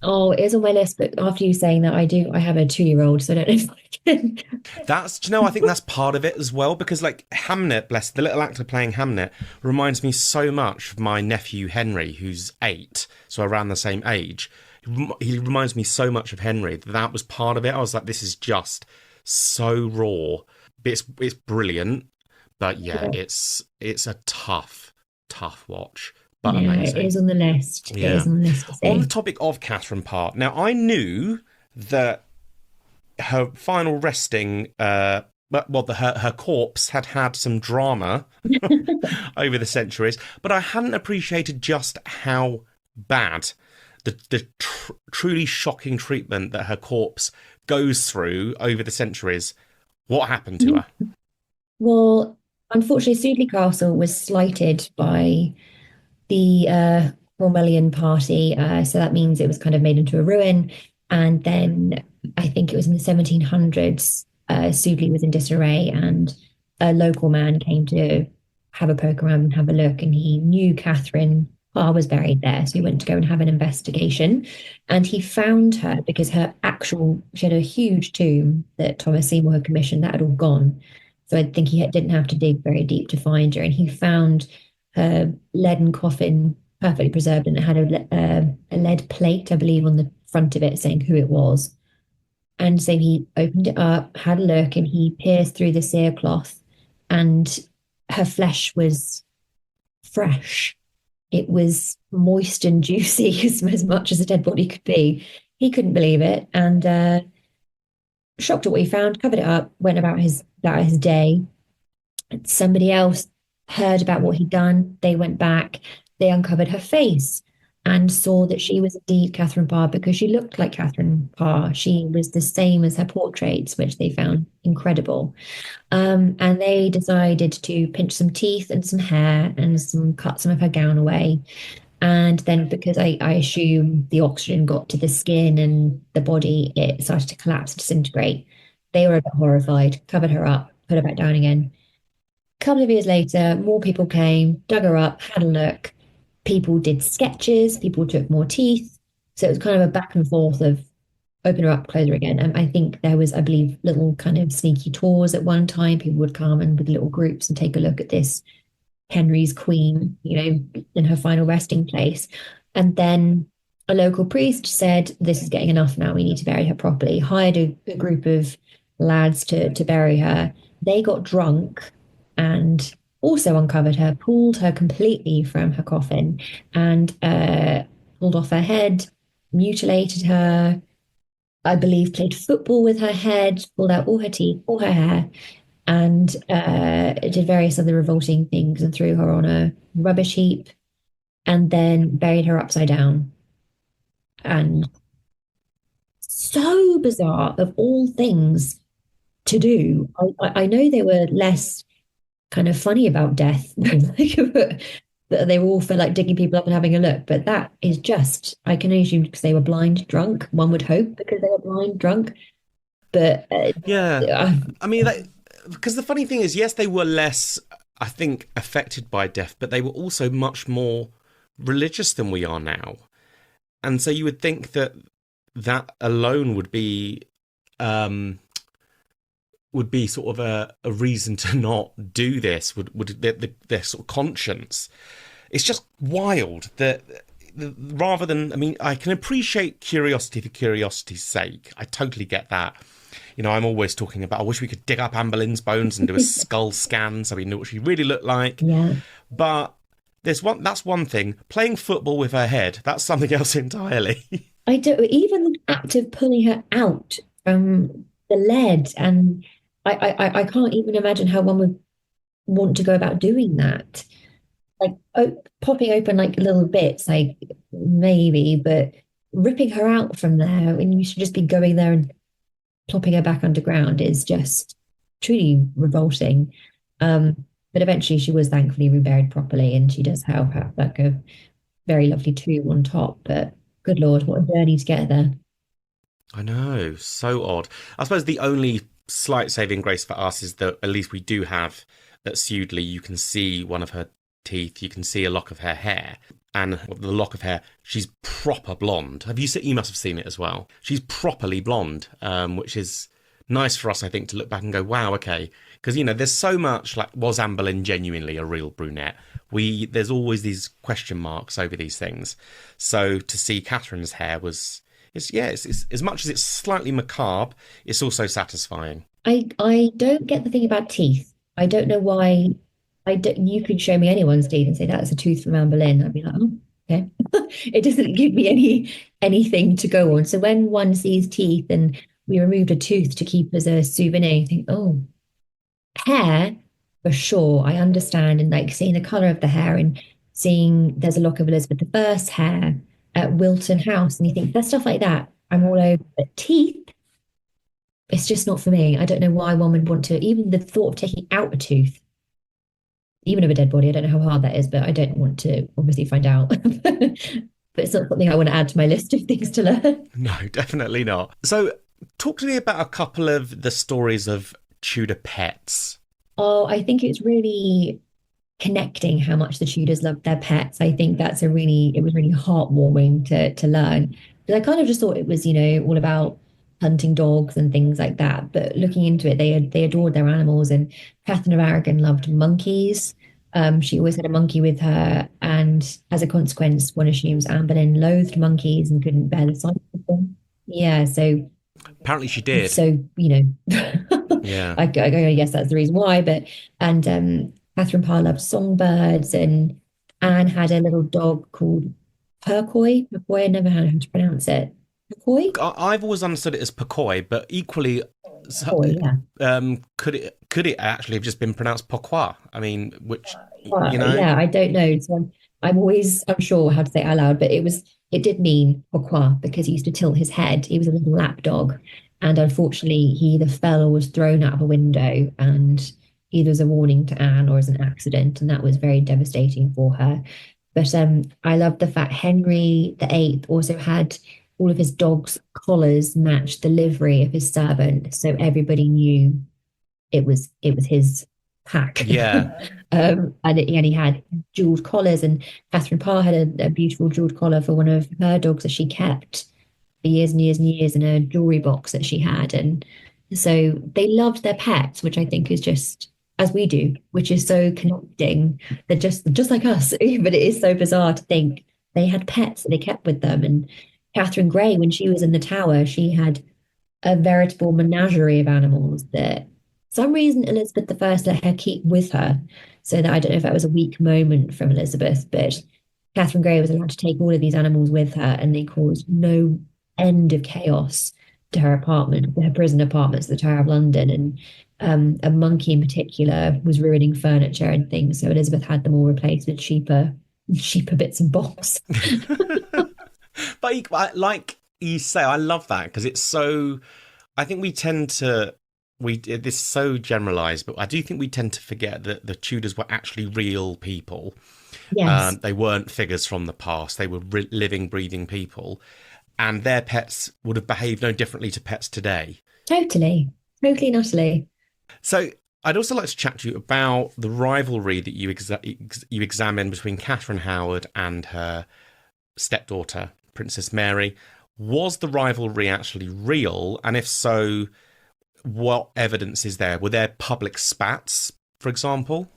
oh, it is on my list, but after you saying that, I have a 2-year-old, so I don't know if I can. I think that's part of it as well, because like Hamnet, bless the little actor playing Hamnet, reminds me so much of my nephew Henry, who's 8, so around the same age. He reminds me so much of Henry. That was part of it. I was like, this is just so raw. It's brilliant, but yeah, Yeah, it's a tough watch, but yeah, it amazing. is on the list. It Yeah. is on the list to On the see. topic of Catherine Parr, now I knew that her final resting, her corpse had some drama over the centuries, but I hadn't appreciated just how bad the truly shocking treatment that her corpse goes through over the centuries. What happened to her? Well, unfortunately, Sudeley Castle was slighted by the Cromwellian party. So that means it was kind of made into a ruin. And then I think it was in the 1700s, Sudeley was in disarray, and a local man came to have a poke around and have a look. And he knew Catherine Parr was buried there. So he went to go and have an investigation. And he found her because she had a huge tomb that Thomas Seymour had commissioned that had all gone. So I think didn't have to dig very deep to find her. And he found her leaden coffin perfectly preserved, and it had a lead plate, I believe, on the front of it saying who it was. And so he opened it up, had a look, and he pierced through the cerecloth, and her flesh was fresh. It was moist and juicy as much as a dead body could be. He couldn't believe it, and shocked at what he found, covered it up, went about his day. Somebody else heard about what he'd done. They went back, they uncovered her face. and saw that she was indeed Catherine Parr because she looked like Catherine Parr. She was the same as her portraits, which they found incredible. And they decided to pinch some teeth and some hair and cut some of her gown away. And then because I assume the oxygen got to the skin and the body, it started to collapse and disintegrate. They were a bit horrified, covered her up, put her back down again. A couple of years later, more people came, dug her up, had a look. People did sketches, people took more teeth. So it was kind of a back and forth of open her up, close her again. And I think there was, I believe, little kind of sneaky tours at one time. People would come and with little groups and take a look at this Henry's queen, in her final resting place. And then a local priest said, this is getting enough now. We need to bury her properly. Hired a group of lads to bury her. They got drunk and also uncovered her, pulled her completely from her coffin and pulled off her head, mutilated her, I believe, played football with her head, pulled out all her teeth, all her hair, and did various other revolting things and threw her on a rubbish heap and then buried her upside down. And so bizarre, of all things to do. I know they were less kind of funny about death. That they were all for like digging people up and having a look, but that is just, I can only assume because they were blind drunk. One would hope because they were blind drunk, but Yeah. I mean, because the funny thing is, yes, they were less, I think, affected by death, but they were also much more religious than we are now. And so you would think that that alone would be sort of a reason to not do this, would their sort of conscience. It's just wild that rather than, I mean, I can appreciate curiosity for curiosity's sake. I totally get that. I'm always talking about, I wish we could dig up Anne Boleyn's bones and do a skull scan so we knew what she really looked like. Yeah. But that's one thing. Playing football with her head, that's something else entirely. I don't, even the act of pulling her out from the lead, and I can't even imagine how one would want to go about doing that. Like popping open like little bits, like maybe, but ripping her out from there when you should just be going there and plopping her back underground is just truly revolting. But eventually she was thankfully reburied properly and she does have like a very lovely tomb on top. But good Lord, what a journey to get there. I know, so odd. I suppose the only slight saving grace for us is that at least we do have at Sudeley, you can see one of her teeth, you can see a lock of her hair, and the lock of hair, she's proper blonde. You must have seen it as well. She's properly blonde, which is nice for us, I think, to look back and go, wow, okay. Because, there's so much, like, was Anne Boleyn genuinely a real brunette? There's always these question marks over these things. So to see Catherine's hair it's as much as it's slightly macabre, it's also satisfying. I don't get the thing about teeth. I don't know why. You could show me anyone's teeth and say that's a tooth from Anne Boleyn. I'd be like, oh, okay. It doesn't give me anything to go on. So when one sees teeth and we removed a tooth to keep as a souvenir, you think, oh, hair for sure. I understand, and like seeing the color of the hair and seeing there's a lock of Elizabeth I's hair at Wilton House, and you think there's stuff like that. I'm all over. But teeth, it's just not for me. I don't know why one would want to, even the thought of taking out a tooth, even of a dead body. I don't know how hard that is, but I don't want to obviously find out. But it's not something I want to add to my list of things to learn. No, definitely not. So talk to me about a couple of the stories of Tudor pets. Oh, I think it's really connecting how much the Tudors loved their pets. I think it was really heartwarming to learn. Because I kind of just thought it was, all about hunting dogs and things like that. But looking into it, they adored their animals. And Catherine of Aragon loved monkeys. She always had a monkey with her, and as a consequence, one assumes Anne Boleyn loathed monkeys and couldn't bear the sight of them. Yeah, so apparently she did. So Yeah, I guess that's the reason why. But Catherine Parr loved songbirds, and Anne had a little dog called Percoy. Percoy, I never had how to pronounce it. Percoy? I've always understood it as Percoy, but equally, Percoy, yeah. Could it actually have just been pronounced Pourquoi? I mean, which Yeah, I don't know. So I'm always unsure how to say it out loud, but it did mean pourquoi because he used to tilt his head. He was a little lap dog, and unfortunately, he either fell or was thrown out of a window, and either as a warning to Anne or as an accident, and that was very devastating for her. But I love the fact Henry VIII also had all of his dogs' collars matched the livery of his servant, so everybody knew it was his pack. Yeah. And he had jeweled collars, and Catherine Parr had a beautiful jeweled collar for one of her dogs that she kept for years and years and years in a jewelry box that she had. And so they loved their pets, which I think is just as we do, which is so connecting. They're just like us, but it is so bizarre to think they had pets that they kept with them. And Catherine Grey, when she was in the Tower, she had a veritable menagerie of animals that for some reason Elizabeth I let her keep with her. So that I don't know if that was a weak moment from Elizabeth, but Catherine Grey was allowed to take all of these animals with her, and they caused no end of chaos to her apartment, to her prison apartments, the Tower of London. And a monkey in particular was ruining furniture and things. So Elizabeth had them all replaced with cheaper bits and bobs. But like you say, I love that because it's so. I think we tend to. This is so generalised, but I do think we tend to forget that the Tudors were actually real people. Yes. They weren't figures from the past. They were living, breathing people. And their pets would have behaved no differently to pets today. Totally. Totally and utterly. So I'd also like to chat to you about the rivalry that you examined between Catherine Howard and her stepdaughter, Princess Mary. Was the rivalry actually real? And if so, what evidence is there? Were there public spats, for example?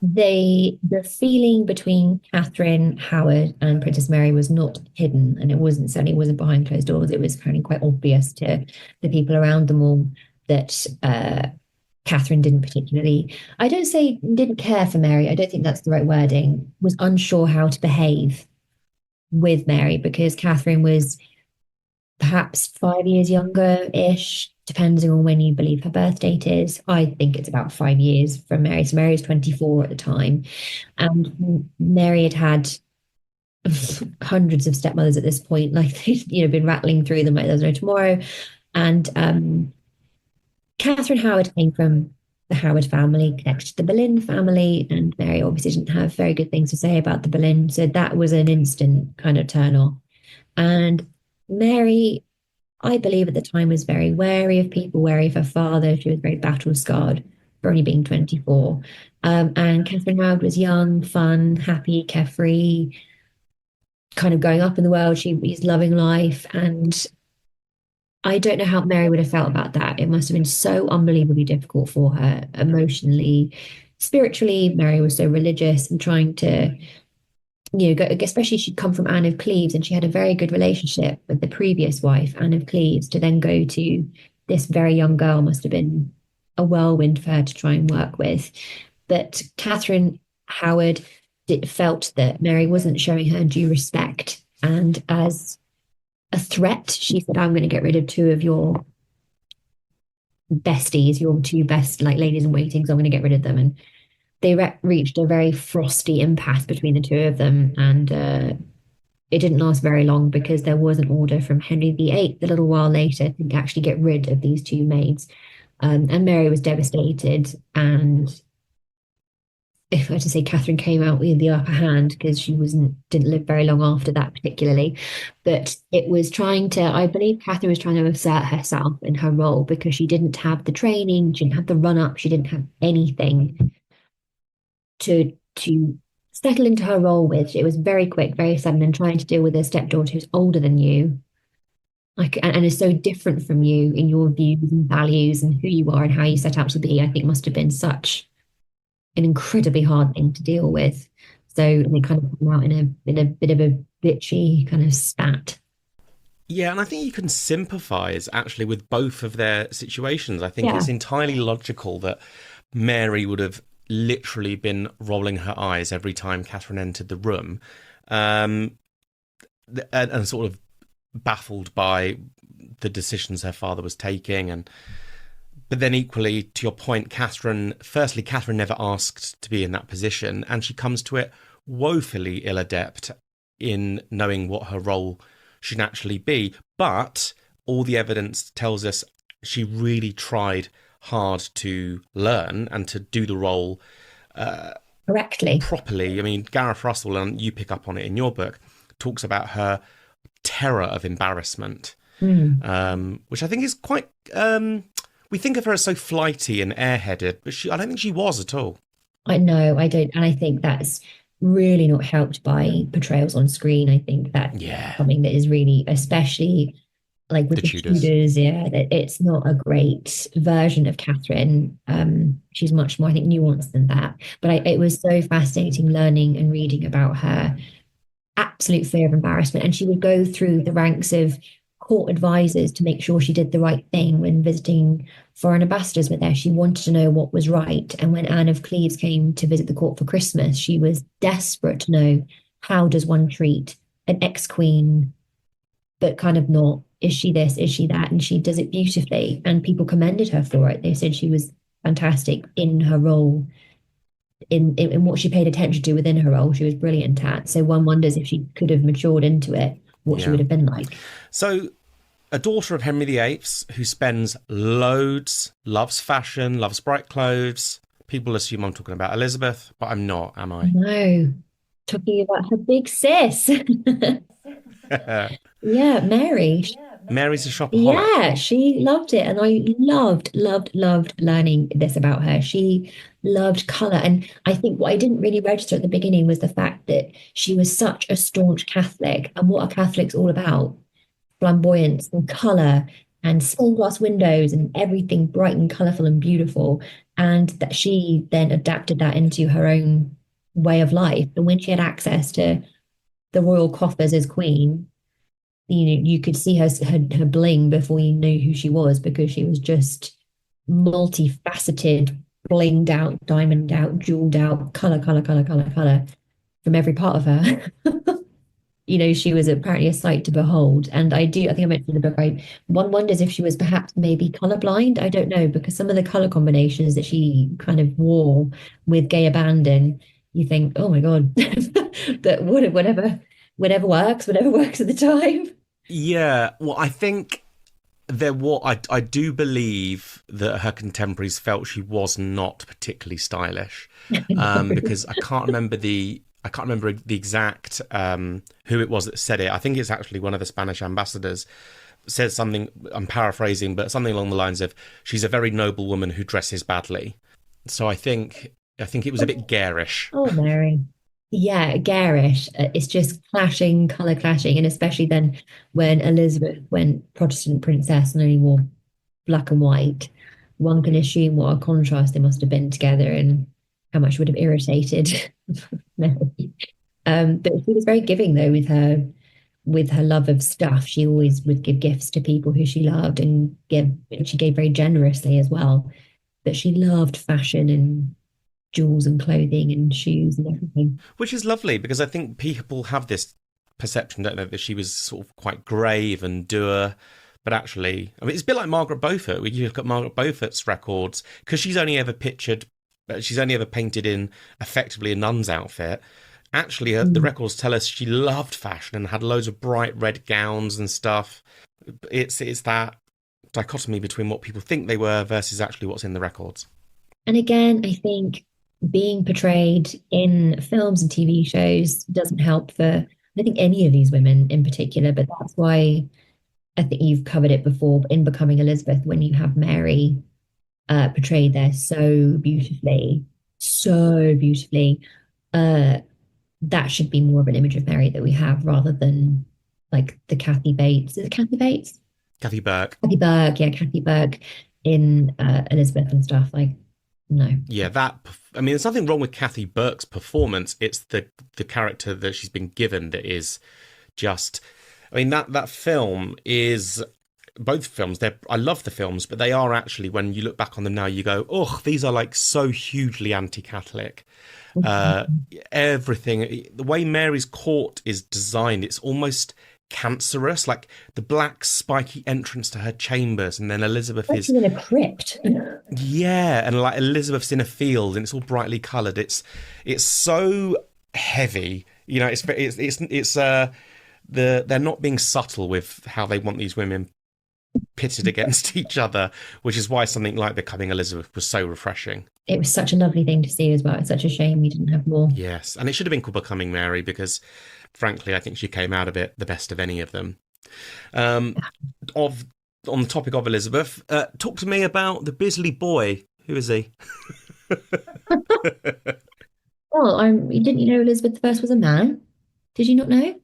The feeling between Catherine Howard and Princess Mary was not hidden, and it wasn't certainly wasn't behind closed doors. It was apparently quite obvious to the people around them all that Catherine didn't particularly, I don't say didn't care for Mary, I don't think that's the right wording, was unsure how to behave with Mary because Catherine was perhaps 5 years younger-ish, depending on when you believe her birth date is. I think it's about 5 years from Mary. So Mary was 24 at the time. And Mary had had hundreds of stepmothers at this point, like they'd been rattling through them like there's no tomorrow. And Catherine Howard came from the Howard family, connected to the Boleyn family, and Mary obviously didn't have very good things to say about the Boleyn. So that was an instant kind of turn off. And Mary, I believe at the time, was very wary of people, wary of her father. She was very battle scarred for only being 24. And Catherine Howard was young, fun, happy, carefree, kind of going up in the world. She was loving life. And I don't know how Mary would have felt about that. It must have been so unbelievably difficult for her emotionally. Spiritually, Mary was so religious and trying to especially she'd come from Anne of Cleves and she had a very good relationship with the previous wife, Anne of Cleves, to then go to this very young girl must have been a whirlwind for her to try and work with. But Catherine Howard felt that Mary wasn't showing her due respect. And as a threat, she said, I'm going to get rid of two of your besties, your two best like ladies in waiting, so I'm going to get rid of them. And they reached a very frosty impasse between the two of them, and it didn't last very long because there was an order from Henry VIII a little while later to actually get rid of these two maids. And Mary was devastated, and if I were to say Catherine came out with the upper hand because she didn't live very long after that particularly, but it was trying to, I believe Catherine was trying to assert herself in her role because she didn't have the training, she didn't have the run up, she didn't have anything to settle into her role with. It was very quick, very sudden, and trying to deal with a stepdaughter who's older than you, like, and is so different from you in your views and values and who you are and how you set out to be, I think must have been such an incredibly hard thing to deal with. So they kind of come out in a bit of a bitchy kind of spat. Yeah, and I think you can sympathise actually with both of their situations. I think it's entirely logical that Mary would have literally been rolling her eyes every time Catherine entered the room, and sort of baffled by the decisions her father was taking. But then equally, to your point, Catherine never asked to be in that position, and she comes to it woefully ill-adept in knowing what her role should actually be. But all the evidence tells us she really tried hard to learn and to do the role Correctly. properly. I mean, Gareth Russell, and you pick up on it in your book, talks about her terror of embarrassment, which I think is quite... we think of her as so flighty and airheaded, but I don't think she was at all. I know, I don't. And I think that's really not helped by portrayals on screen. I think that's something that is really, especially like with the Tudors, that it's not a great version of Catherine. She's much more, I think, nuanced than that. But it was so fascinating learning and reading about her absolute fear of embarrassment. And she would go through the ranks of court advisors to make sure she did the right thing when visiting foreign ambassadors were there. She wanted to know what was right. And when Anne of Cleves came to visit the court for Christmas, she was desperate to know, how does one treat an ex-queen, but kind of not, is she this, is she that? And she does it beautifully. And people commended her for it. They said she was fantastic in her role, in what she paid attention to within her role. She was brilliant at. So one wonders if she could have matured into it, what she would have been like. So a daughter of Henry VIII who spends loads, loves fashion, loves bright clothes. People assume I'm talking about Elizabeth, but I'm not, am I? No, talking about her big sis. Yeah, Mary. Mary's a shopaholic. Yeah, she loved it. And I loved learning this about her. She loved colour. And I think what I didn't really register at the beginning was the fact that she was such a staunch Catholic. And what are Catholics all about? Flamboyance and colour and stained glass windows and everything bright and colourful and beautiful. And that she then adapted that into her own way of life. And when she had access to the royal coffers as queen, you could see her bling before you knew who she was, because she was just multifaceted, blinged out, diamond out, jeweled out, color from every part of her. She was apparently a sight to behold. And I think I mentioned in the book, one wonders if she was perhaps maybe colorblind. I don't know, because some of the color combinations that she kind of wore with gay abandon, you think, oh my God, that whatever works at the time. Yeah, well, I think I do believe that her contemporaries felt she was not particularly stylish, because I can't remember the exact who it was that said it. I think it's actually one of the Spanish ambassadors says something, I'm paraphrasing, but something along the lines of, she's a very noble woman who dresses badly. So I think it was a bit garish. Oh, Mary. Yeah, garish. It's just color clashing. And especially then when Elizabeth went Protestant princess and only wore black and white, one can assume what a contrast they must have been together and how much would have irritated Mary. But she was very giving though with her love of stuff. She always would give gifts to people who she loved, and she gave very generously as well. But she loved fashion and jewels and clothing and shoes and everything. Which is lovely, because I think people have this perception, don't they, that she was sort of quite grave and dour. But actually, I mean, it's a bit like Margaret Beaufort. When you look at Margaret Beaufort's records, because she's only ever painted in effectively a nun's outfit. Actually, the records tell us she loved fashion and had loads of bright red gowns and stuff. It's that dichotomy between what people think they were versus actually what's in the records. And again, I think being portrayed in films and TV shows doesn't help for, I think, any of these women in particular, but that's why I think you've covered it before in Becoming Elizabeth, when you have Mary portrayed there so beautifully. That should be more of an image of Mary that we have, rather than like the Kathy Bates. Is it Kathy Bates? Kathy Burke. Kathy Burke in Elizabeth and stuff. Like, no. Yeah, there's nothing wrong with Kathy Burke's performance. It's the character that she's been given that is just... I mean, that film is... Both films, I love the films, but they are actually, when you look back on them now, you go, oh, these are like so hugely anti-Catholic. Everything, the way Mary's court is designed, it's almost cancerous, like the black spiky entrance to her chambers, and then Elizabeth is in a crypt. Yeah, and like Elizabeth's in a field and it's all brightly coloured. It's so heavy. They're not being subtle with how they want these women pitted against each other, which is why something like Becoming Elizabeth was so refreshing. It was such a lovely thing to see as well. It's such a shame we didn't have more. Yes, and it should have been called Becoming Mary because, frankly, I think she came out of it the best of any of them. Um, of On the topic of Elizabeth, talk to me about the Bisley boy. Who is he? Well, didn't you know Elizabeth the First was a man? Did you not know?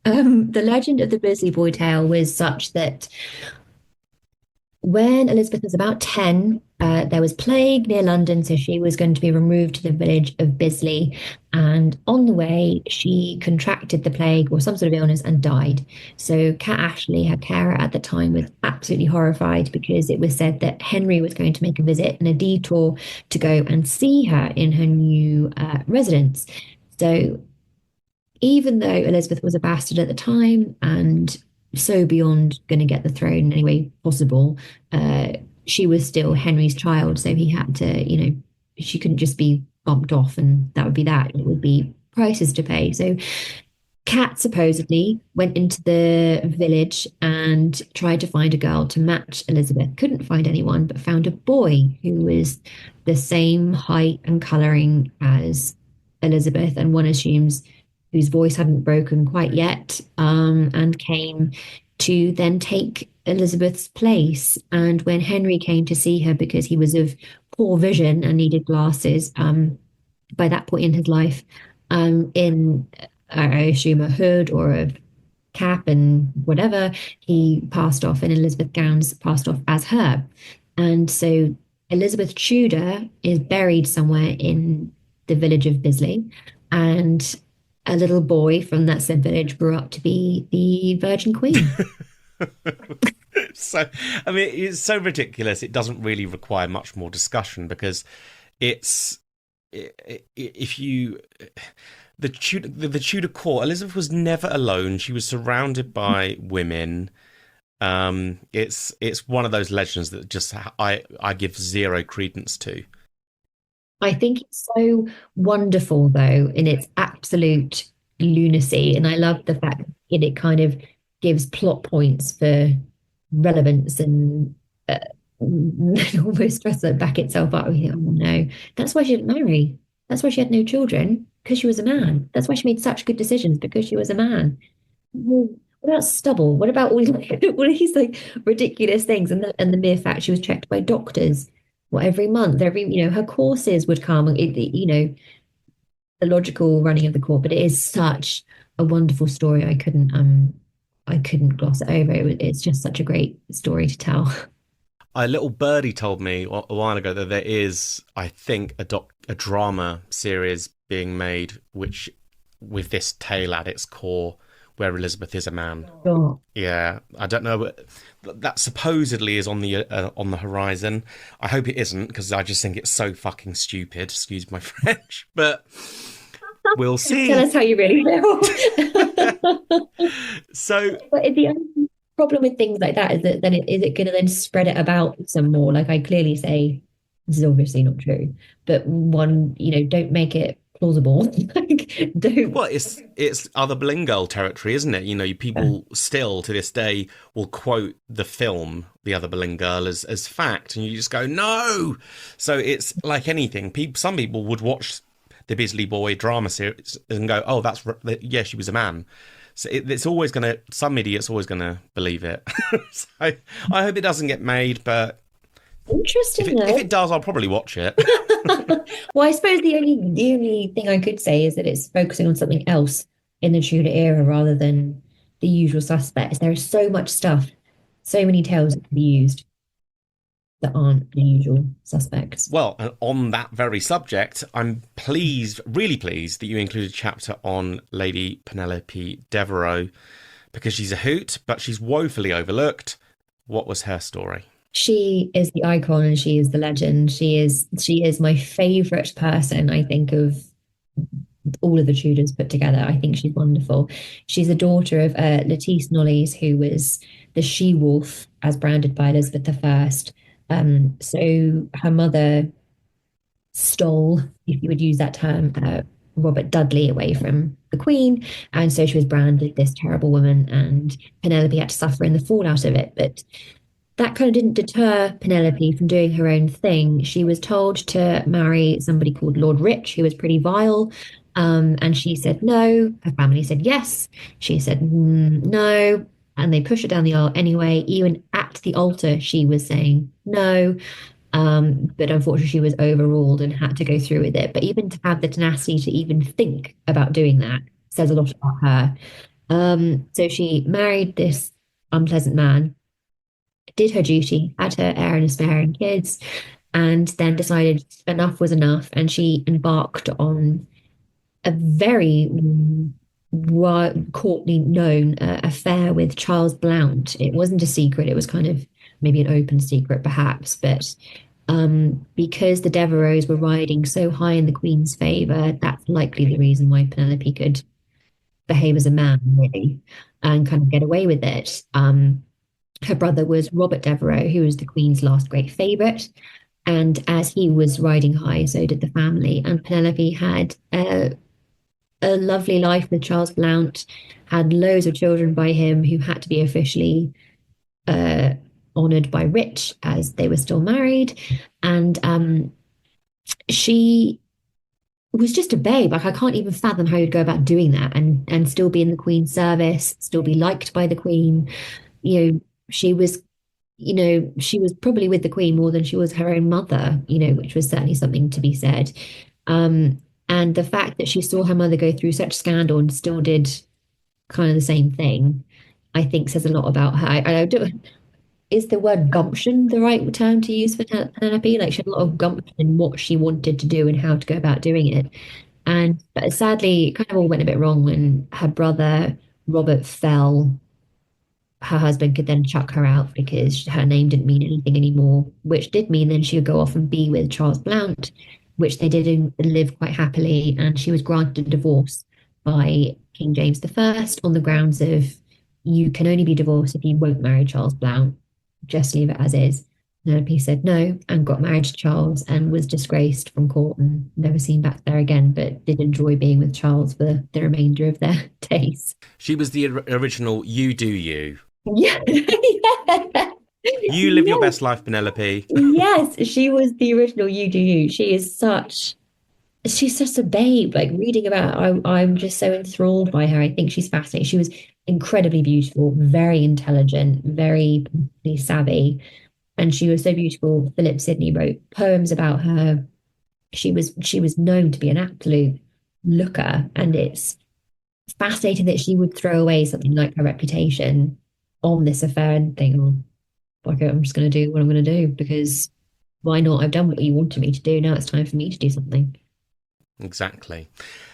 The legend of the Bisley Boy tale was such that when Elizabeth was about 10, there was plague near London, so she was going to be removed to the village of Bisley. And on the way, she contracted the plague or some sort of illness and died. So Kat Ashley, her carer at the time, was absolutely horrified because it was said that Henry was going to make a visit and a detour to go and see her in her new residence. So even though Elizabeth was a bastard at the time and so beyond going to get the throne in any way possible, she was still Henry's child. So he had to, she couldn't just be bumped off and that would be that. It would be prices to pay. So Kat supposedly went into the village and tried to find a girl to match Elizabeth. Couldn't find anyone, but found a boy who was the same height and colouring as Elizabeth, and one assumes whose voice hadn't broken quite yet, and came to then take Elizabeth's place. And when Henry came to see her because he was of poor vision and needed glasses, by that point in his life, in I assume a hood or a cap and whatever, he passed off, and Elizabeth Gowns passed off as her. And so Elizabeth Tudor is buried somewhere in the village of Bisley, and a little boy from that said village grew up to be the Virgin Queen. So, I mean, it's so ridiculous. It doesn't really require much more discussion because it's if you the Tudor court, Elizabeth was never alone. She was surrounded by women. It's one of those legends that just I give zero credence to. I think it's so wonderful, though, in its absolute lunacy. And I love the fact that it kind of gives plot points for relevance and almost tries to back itself up. We think, oh, no, that's why she didn't marry. That's why she had no children, because she was a man. That's why she made such good decisions, because she was a man. Well, what about stubble? What about all these like ridiculous things? And the mere fact she was checked by doctors, what, every month, her courses would come, the logical running of the court. But it is such a wonderful story. I couldn't gloss it over. It's just such a great story to tell. A little birdie told me a while ago that there is, I think, a drama series being made, which with this tale at its core, where Elizabeth is a man. Sure. Yeah, I don't know, but that supposedly is on the horizon. I hope it isn't, because I just think it's so fucking stupid. Excuse my French, but we'll see. Tell us how you really feel. So, but the only problem with things like that is that then is it going to then spread it about some more? Like I clearly say, this is obviously not true, but one, don't make it plausible. Like, don't. Well, it's other Boleyn Girl territory, isn't it? People still to this day will quote the film The Other Boleyn Girl as fact, and you just go no. So it's like anything. Some people would watch the Bisley Boy drama series and go, oh, yeah, she was a man. So it's always some idiot's always gonna believe it. So I hope it doesn't get made, but Interesting, if it does, I'll probably watch it. Well, I suppose the only thing I could say is that it's focusing on something else in the Tudor era rather than the usual suspects. There is so much stuff, so many tales that can be used that aren't the usual suspects. Well, and on that very subject, I'm really pleased that you included a chapter on Lady Penelope Devereux, because she's a hoot, but she's woefully overlooked. What was her story? She is the icon and she is the legend. She is my favorite person, I think, of all of the Tudors put together. I think she's wonderful. She's a daughter of Lettice Knollys, who was the she-wolf as branded by Elizabeth I. So her mother stole, if you would use that term, Robert Dudley away from the Queen. And so she was branded this terrible woman, and Penelope had to suffer in the fallout of it. But that kind of didn't deter Penelope from doing her own thing. She was told to marry somebody called Lord Rich, who was pretty vile. And she said no. Her family said yes. She said no. And they pushed her down the aisle anyway. Even at the altar, she was saying no. But unfortunately, she was overruled and had to go through with it. But even to have the tenacity to even think about doing that says a lot about her. So she married this unpleasant man, did her duty, had her heir and a spare and kids, and then decided enough was enough. And she embarked on a very courtly known affair with Charles Blount. It wasn't a secret, it was kind of maybe an open secret, perhaps, but because the Devereuxs were riding so high in the Queen's favour, that's likely the reason why Penelope could behave as a man, really, and kind of get away with it. Her brother was Robert Devereux, who was the Queen's last great favourite. And as he was riding high, so did the family. And Penelope had a lovely life with Charles Blount, had loads of children by him who had to be officially uh, honoured by Rich as they were still married. And she was just a babe. Like I can't even fathom how you'd go about doing that and still be in the Queen's service, still be liked by the Queen. You know, she was, she was probably with the Queen more than she was her own mother, which was certainly something to be said. And the fact that she saw her mother go through such scandal and still did kind of the same thing, I think says a lot about her. I don't, is the word gumption the right term to use for Penelope? Like she had a lot of gumption in what she wanted to do and how to go about doing it. And but sadly, it kind of all went a bit wrong when her brother Robert fell. Her husband could then chuck her out because her name didn't mean anything anymore, which did mean then she would go off and be with Charles Blount, which they did and live quite happily. And she was granted a divorce by King James I on the grounds of you can only be divorced if you won't marry Charles Blount. Just leave it as is. Penelope said no and got married to Charles and was disgraced from court and never seen back there again, but did enjoy being with Charles for the remainder of their days. She was the original you do you. Yeah. You live your best life, Penelope. Yes, she was the original you do you. She's such a babe. Like reading about her, I'm just so enthralled by her. I think she's fascinating. She was incredibly beautiful, very intelligent, very politically savvy, and she was so beautiful. Philip Sidney wrote poems about her. She was known to be an absolute looker, and it's fascinating that she would throw away something like her reputation on this affair and think, oh, okay, I'm just going to do what I'm going to do because why not? I've done what you wanted me to do. Now it's time for me to do something. Exactly.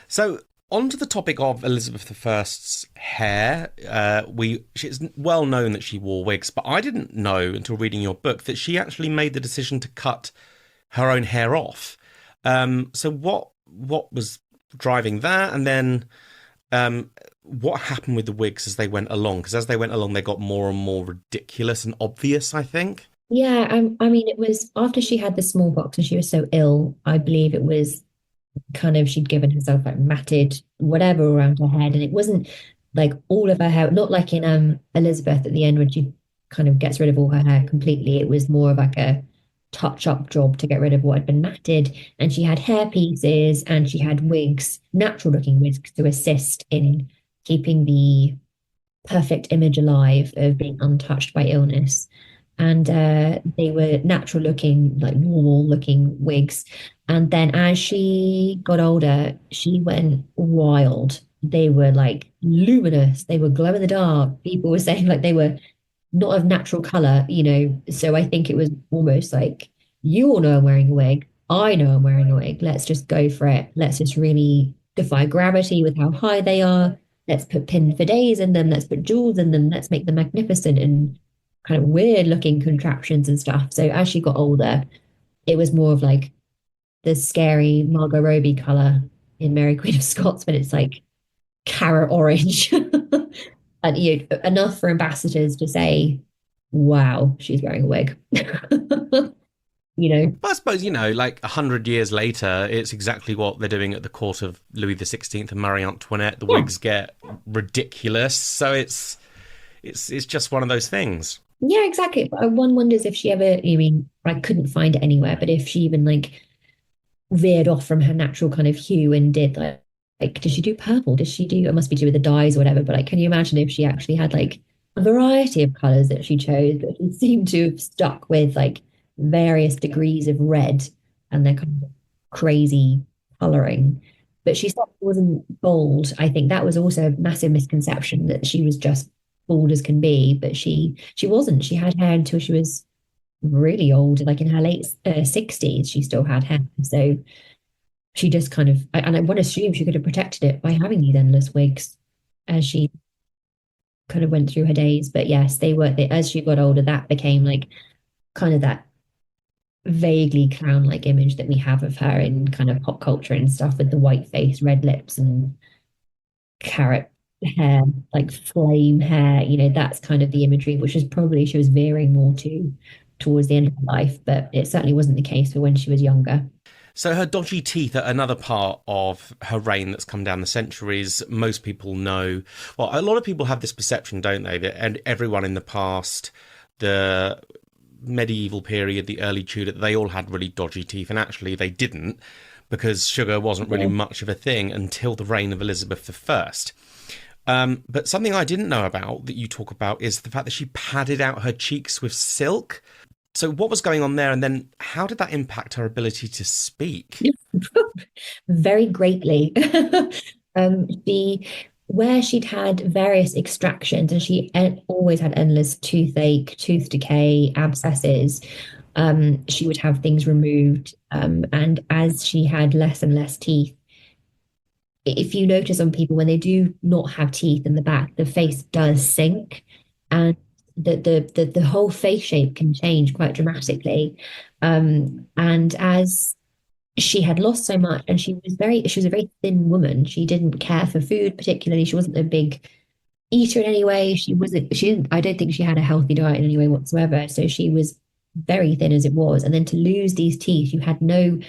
So, on to the topic of Elizabeth I's hair. It's well known that she wore wigs, but I didn't know until reading your book that she actually made the decision to cut her own hair off. So, what was driving that, and then what happened with the wigs as they went along? Because as they went along, they got more and more ridiculous and obvious, I think. Yeah, I mean, it was after she had the smallpox and she was so ill. I believe it was kind of she'd given herself like matted whatever around her head, and it wasn't like all of her hair, not like in Elizabeth at the end when she kind of gets rid of all her hair completely. It was more of like a touch-up job to get rid of what had been matted, and she had hair pieces and she had wigs, natural-looking wigs, to assist in keeping the perfect image alive of being untouched by illness. And they were natural looking, like normal looking wigs. And then as she got older, she went wild. They were like luminous, they were glow in the dark. People were saying like they were not of natural color, So I think it was almost like, you all know I'm wearing a wig. I know I'm wearing a wig. Let's just go for it. Let's just really defy gravity with how high they are. Let's put pin for days in them. Let's put jewels in them. Let's make them magnificent and kind of weird looking contraptions and stuff. So as she got older, it was more of like the scary Margot Robbie color in Mary Queen of Scots, but it's like carrot orange. And enough for ambassadors to say, wow, she's wearing a wig. But I suppose, like 100 years later, it's exactly what they're doing at the court of Louis XVI and Marie Antoinette. The Yeah. wigs get ridiculous, so it's just one of those things. Yeah, exactly. But one wonders if she ever, I mean, I couldn't find it anywhere, but if she even like veered off from her natural kind of hue and did like did she do purple? Did she do, it must be to do with the dyes or whatever, but like can you imagine if she actually had like a variety of colors that she chose, but she seemed to have stuck with like various degrees of red and their kind of crazy coloring. But she certainly wasn't bold. I think that was also a massive misconception that she was just bold as can be, but she wasn't. She had hair until she was really old, like in her late 60s, she still had hair. So she just kind of, and I want to assume she could have protected it by having these endless wigs as she kind of went through her days. But yes, as she got older, that became like kind of that vaguely clown-like image that we have of her in kind of pop culture and stuff with the white face, red lips, and carrot hair, like flame hair. That's kind of the imagery, which is probably she was veering more towards the end of her life, but it certainly wasn't the case for when she was younger. So her dodgy teeth are another part of her reign that's come down the centuries. Most people know, well, a lot of people have this perception, don't they, that and everyone in the past, the medieval period, the early Tudor, they all had really dodgy teeth, and actually they didn't, because sugar wasn't really much of a thing until the reign of Elizabeth I. But something I didn't know about that you talk about is the fact that she padded out her cheeks with silk. So what was going on there? And then how did that impact her ability to speak? Very greatly. She, where she'd had various extractions and she always had endless toothache, tooth decay, abscesses, she would have things removed. And as she had less and less teeth, if you notice on people when they do not have teeth in the back, the face does sink, and the whole face shape can change quite dramatically. And as she had lost so much, and she was a very thin woman. She didn't care for food particularly. She wasn't a big eater in any way. She didn't, I don't think she had a healthy diet in any way whatsoever. So she was very thin as it was. And then to lose these teeth, you had no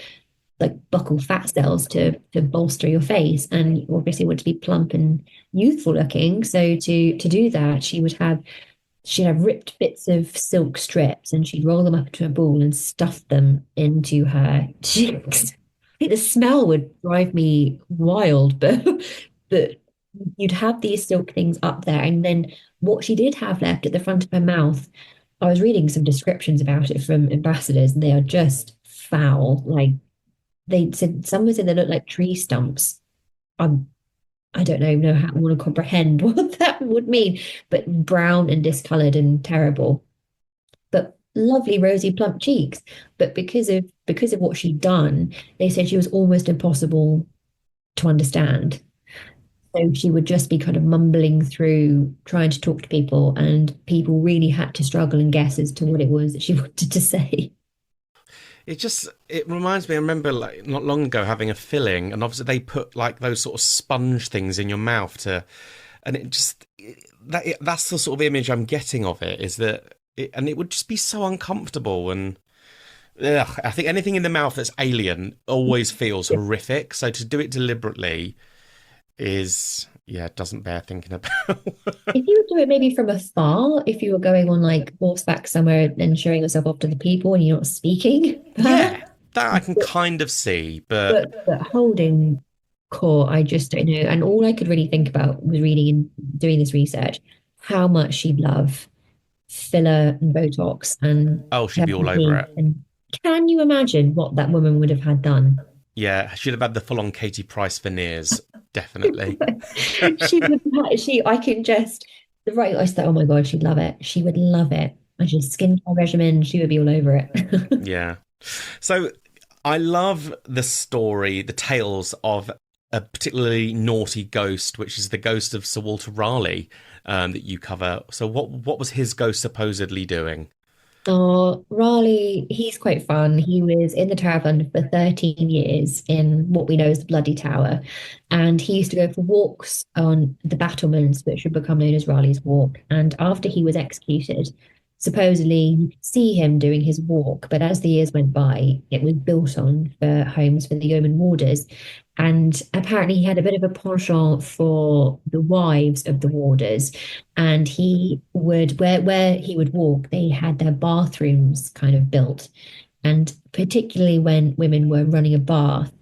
like buccal fat cells to bolster your face, and you obviously want to be plump and youthful looking. So to do that, she'd have ripped bits of silk strips and she'd roll them up into a ball and stuff them into her cheeks. I think the smell would drive me wild, but you'd have these silk things up there, and then what she did have left at the front of her mouth, I was reading some descriptions about it from ambassadors, and they are just foul. Like they said, someone said they look like tree stumps. I don't know how I want to comprehend what that would mean, but brown and discolored and terrible. But lovely rosy plump cheeks. But because of what she'd done, they said she was almost impossible to understand. So she would just be kind of mumbling through, trying to talk to people, and people really had to struggle and guess as to what it was that she wanted to say. It reminds me, I remember like not long ago having a filling, and obviously they put like those sort of sponge things in your mouth and that's the sort of image I'm getting of it, is that and it would just be so uncomfortable, and I think anything in the mouth that's alien always feels horrific. So to do it deliberately is, yeah, it doesn't bear thinking about. If you would do it maybe from afar, if you were going on like horseback somewhere and showing yourself off to the people and you're not speaking, Yeah, that I can kind of see, but but holding court, I just don't know. And all I could really think about was reading and doing this research, how much she'd love filler and Botox and oh, she'd be all over it. and can you imagine what that woman would have had done? Yeah, she'd have had the full-on Katie Price veneers, definitely. I can just, the right, I thought, oh my God, she'd love it. She would love it. And just skincare regimen, she would be all over it. Yeah. So I love the story, the tales of a particularly naughty ghost, which is the ghost of Sir Walter Raleigh, that you cover. So what was his ghost supposedly doing? Oh, Raleigh, he's quite fun. He was in the Tower of London for 13 years in what we know as the Bloody Tower. And he used to go for walks on the battlements, which would become known as Raleigh's Walk. And after he was executed, supposedly you could see him doing his walk, but as the years went by, it was built on for homes for the yeoman warders. And apparently he had a bit of a penchant for the wives of the warders. And he would, where he would walk, they had their bathrooms kind of built. And particularly when women were running a bath,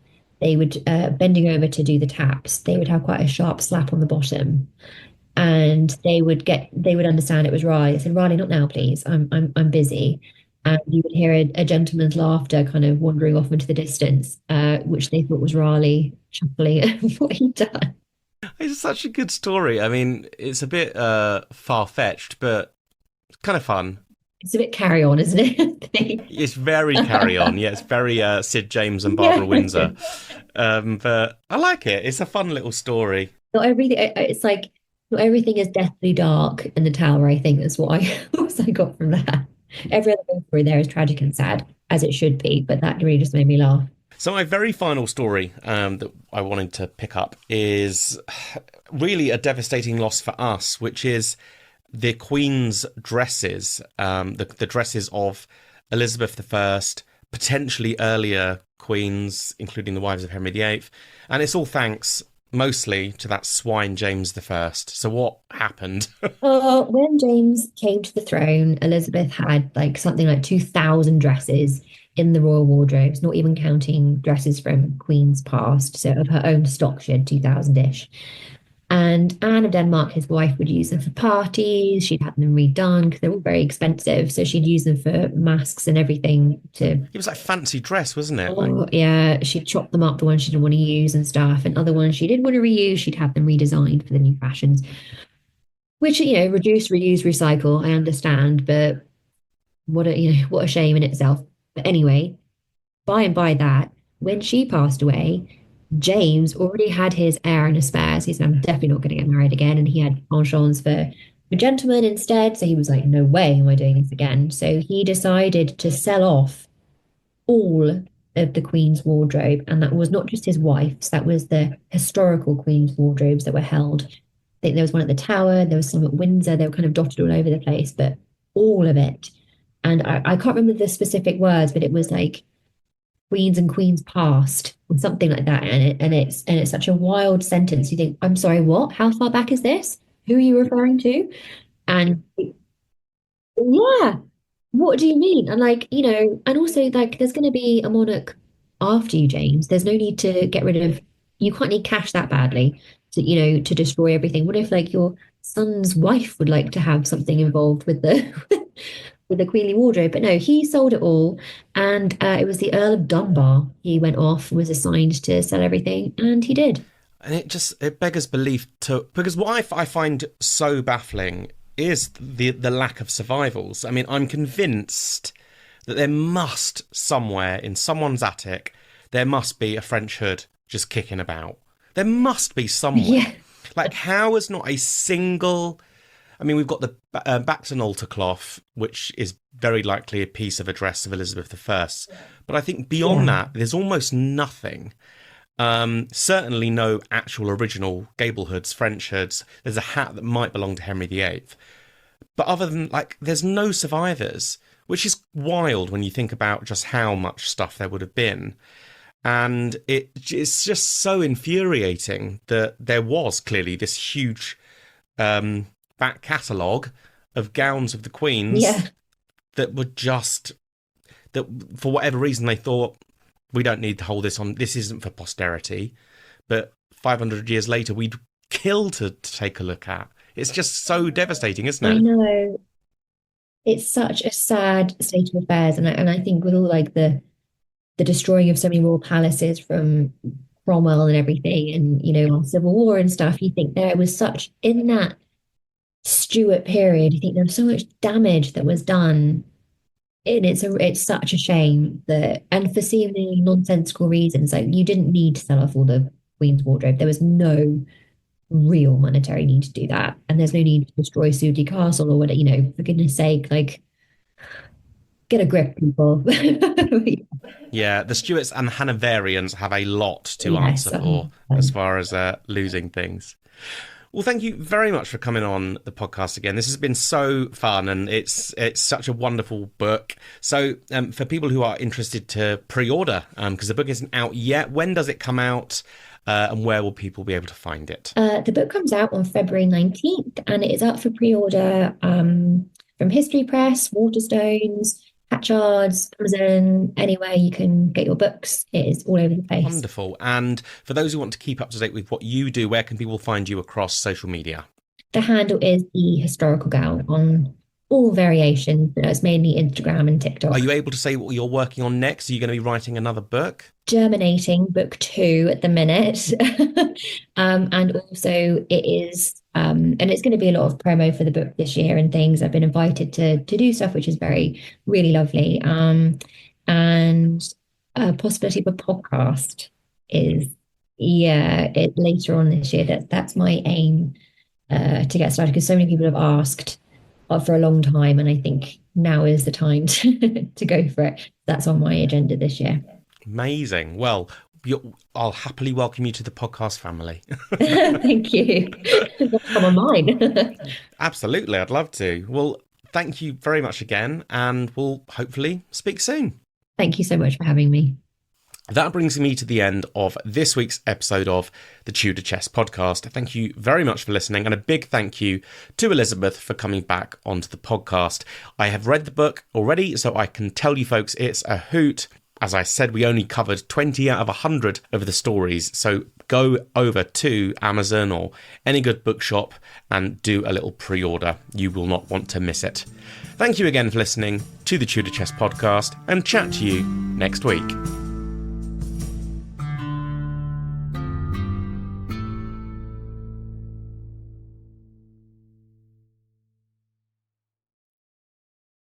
they would bending over to do the taps, they would have quite a sharp slap on the bottom, and they would understand it was Riley. I said, Riley, not now, please. I'm busy. And you would hear a gentleman's laughter kind of wandering off into the distance, which they thought was Riley chuckling at what he'd done. It's such a good story. I mean, it's a bit far-fetched, but it's kind of fun. It's a bit carry on, isn't it? It's very carry on. Yeah, it's very Sid James and Yeah. Barbara Windsor. But I like it. It's a fun little story. Not everything. It's like not everything is deathly dark in the tower. I think that's what I what I got from that. Every other story there is tragic and sad, as it should be, but that really just made me laugh. So my very final story that I wanted to pick up is really a devastating loss for us, which is the Queen's dresses, the dresses of Elizabeth I, potentially earlier queens, including the wives of Henry VIII. And it's all thanks mostly to that swine James I. So what happened? When James came to the throne, Elizabeth had like something like 2,000 dresses in the royal wardrobes, not even counting dresses from Queen's past. So of her own stock, she had 2,000-ish. And Anne of Denmark, his wife, would use them for parties. She'd have them redone because they're all very expensive. So she'd use them for masks and everything to, It was like fancy dress, wasn't it? oh, yeah, she'd chop them up, the ones she didn't want to use and stuff. And other ones she did want to reuse, she'd have them redesigned for the new fashions, which, reduce, reuse, recycle. I understand, but what a shame in itself. But anyway, by and by that, when she passed away, James already had his heir and a spare. So he said, I'm definitely not going to get married again. And he had penchants for gentlemen instead. So he was like, no way am I doing this again. So he decided to sell off all of the Queen's wardrobe. And that was not just his wife's, that was the historical Queen's wardrobes that were held. I think there was one at the Tower, there was some at Windsor, they were kind of dotted all over the place, but all of it. And I can't remember the specific words, but it was like Queens and Queens past or something like that. And it's such a wild sentence. You think, I'm sorry, what? How far back is this? Who are you referring to? And yeah, what do you mean? And like, and also like there's gonna be a monarch after you, James. There's no need to get rid of you can't need cash that badly to destroy everything. What if like your son's wife would like to have something involved with the with the queenly wardrobe? But no, he sold it all, and it was the Earl of Dunbar. He went off, was assigned to sell everything, and he did. And it beggars belief because what I find so baffling is the lack of survivals. I mean, I'm convinced that there must somewhere in someone's attic there must be a French hood just kicking about. There must be somewhere. Yeah. Like, how is not a single? I mean, we've got the Baxton altar cloth, which is very likely a piece of a dress of Elizabeth I. But I think beyond that, there's almost nothing. Certainly no actual original gable hoods, French hoods. There's a hat that might belong to Henry VIII. But other than, like, there's no survivors, which is wild when you think about just how much stuff there would have been. And it's just so infuriating that there was clearly this huge back catalogue of gowns of the Queen's that were just, that for whatever reason they thought, we don't need to hold this on, this isn't for posterity. But 500 years later, we'd kill to take a look at. It's just so devastating, isn't it? I know. It's such a sad state of affairs. And I think with all like the destroying of so many royal palaces from Cromwell and everything, and our Civil War and stuff, you think there was such in that Stuart period, you think there was so much damage that was done. And it's such a shame that, and for seemingly nonsensical reasons, like you didn't need to sell off all the Queen's wardrobe. There was no real monetary need to do that, and there's no need to destroy Sudley Castle or whatever. For goodness sake, like get a grip, people. Yeah, the Stuarts and Hanoverians have a lot to Yes, answer for as far as losing things. Well, thank you very much for coming on the podcast again. This has been so fun, and it's such a wonderful book. So for people who are interested to pre-order, because the book isn't out yet, when does it come out, and where will people be able to find it? The book comes out on February 19th, and it is up for pre-order from History Press, Waterstones, Hatchards, Amazon, anywhere you can get your books. It is all over the place. Wonderful. And for those who want to keep up to date with what you do, where can people find you across social media? The handle is The Historical Gal on all variations. It's mainly Instagram and TikTok. Are you able to say what you're working on next? Are you going to be writing another book? Germinating book 2 at the minute. And also it is and it's going to be a lot of promo for the book this year and things. I've been invited to do stuff, which is really lovely. And a possibility of a podcast is it later on this year. That's my aim to get started, because so many people have asked for a long time, and I think now is the time to go for it. That's on my agenda this year. Amazing. Well, I'll happily welcome you to the podcast family. Thank you. Come on mine. Absolutely, I'd love to. Well, thank you very much again, and we'll hopefully speak soon. Thank you so much for having me. That brings me to the end of this week's episode of the Tudor Chess podcast. Thank you very much for listening, and a big thank you to Elizabeth for coming back onto the podcast. I have read the book already, so I can tell you folks it's a hoot. As I said, we only covered 20 out of 100 of the stories, so go over to Amazon or any good bookshop and do a little pre-order. You will not want to miss it. Thank you again for listening to the Tudor Chess podcast, and chat to you next week.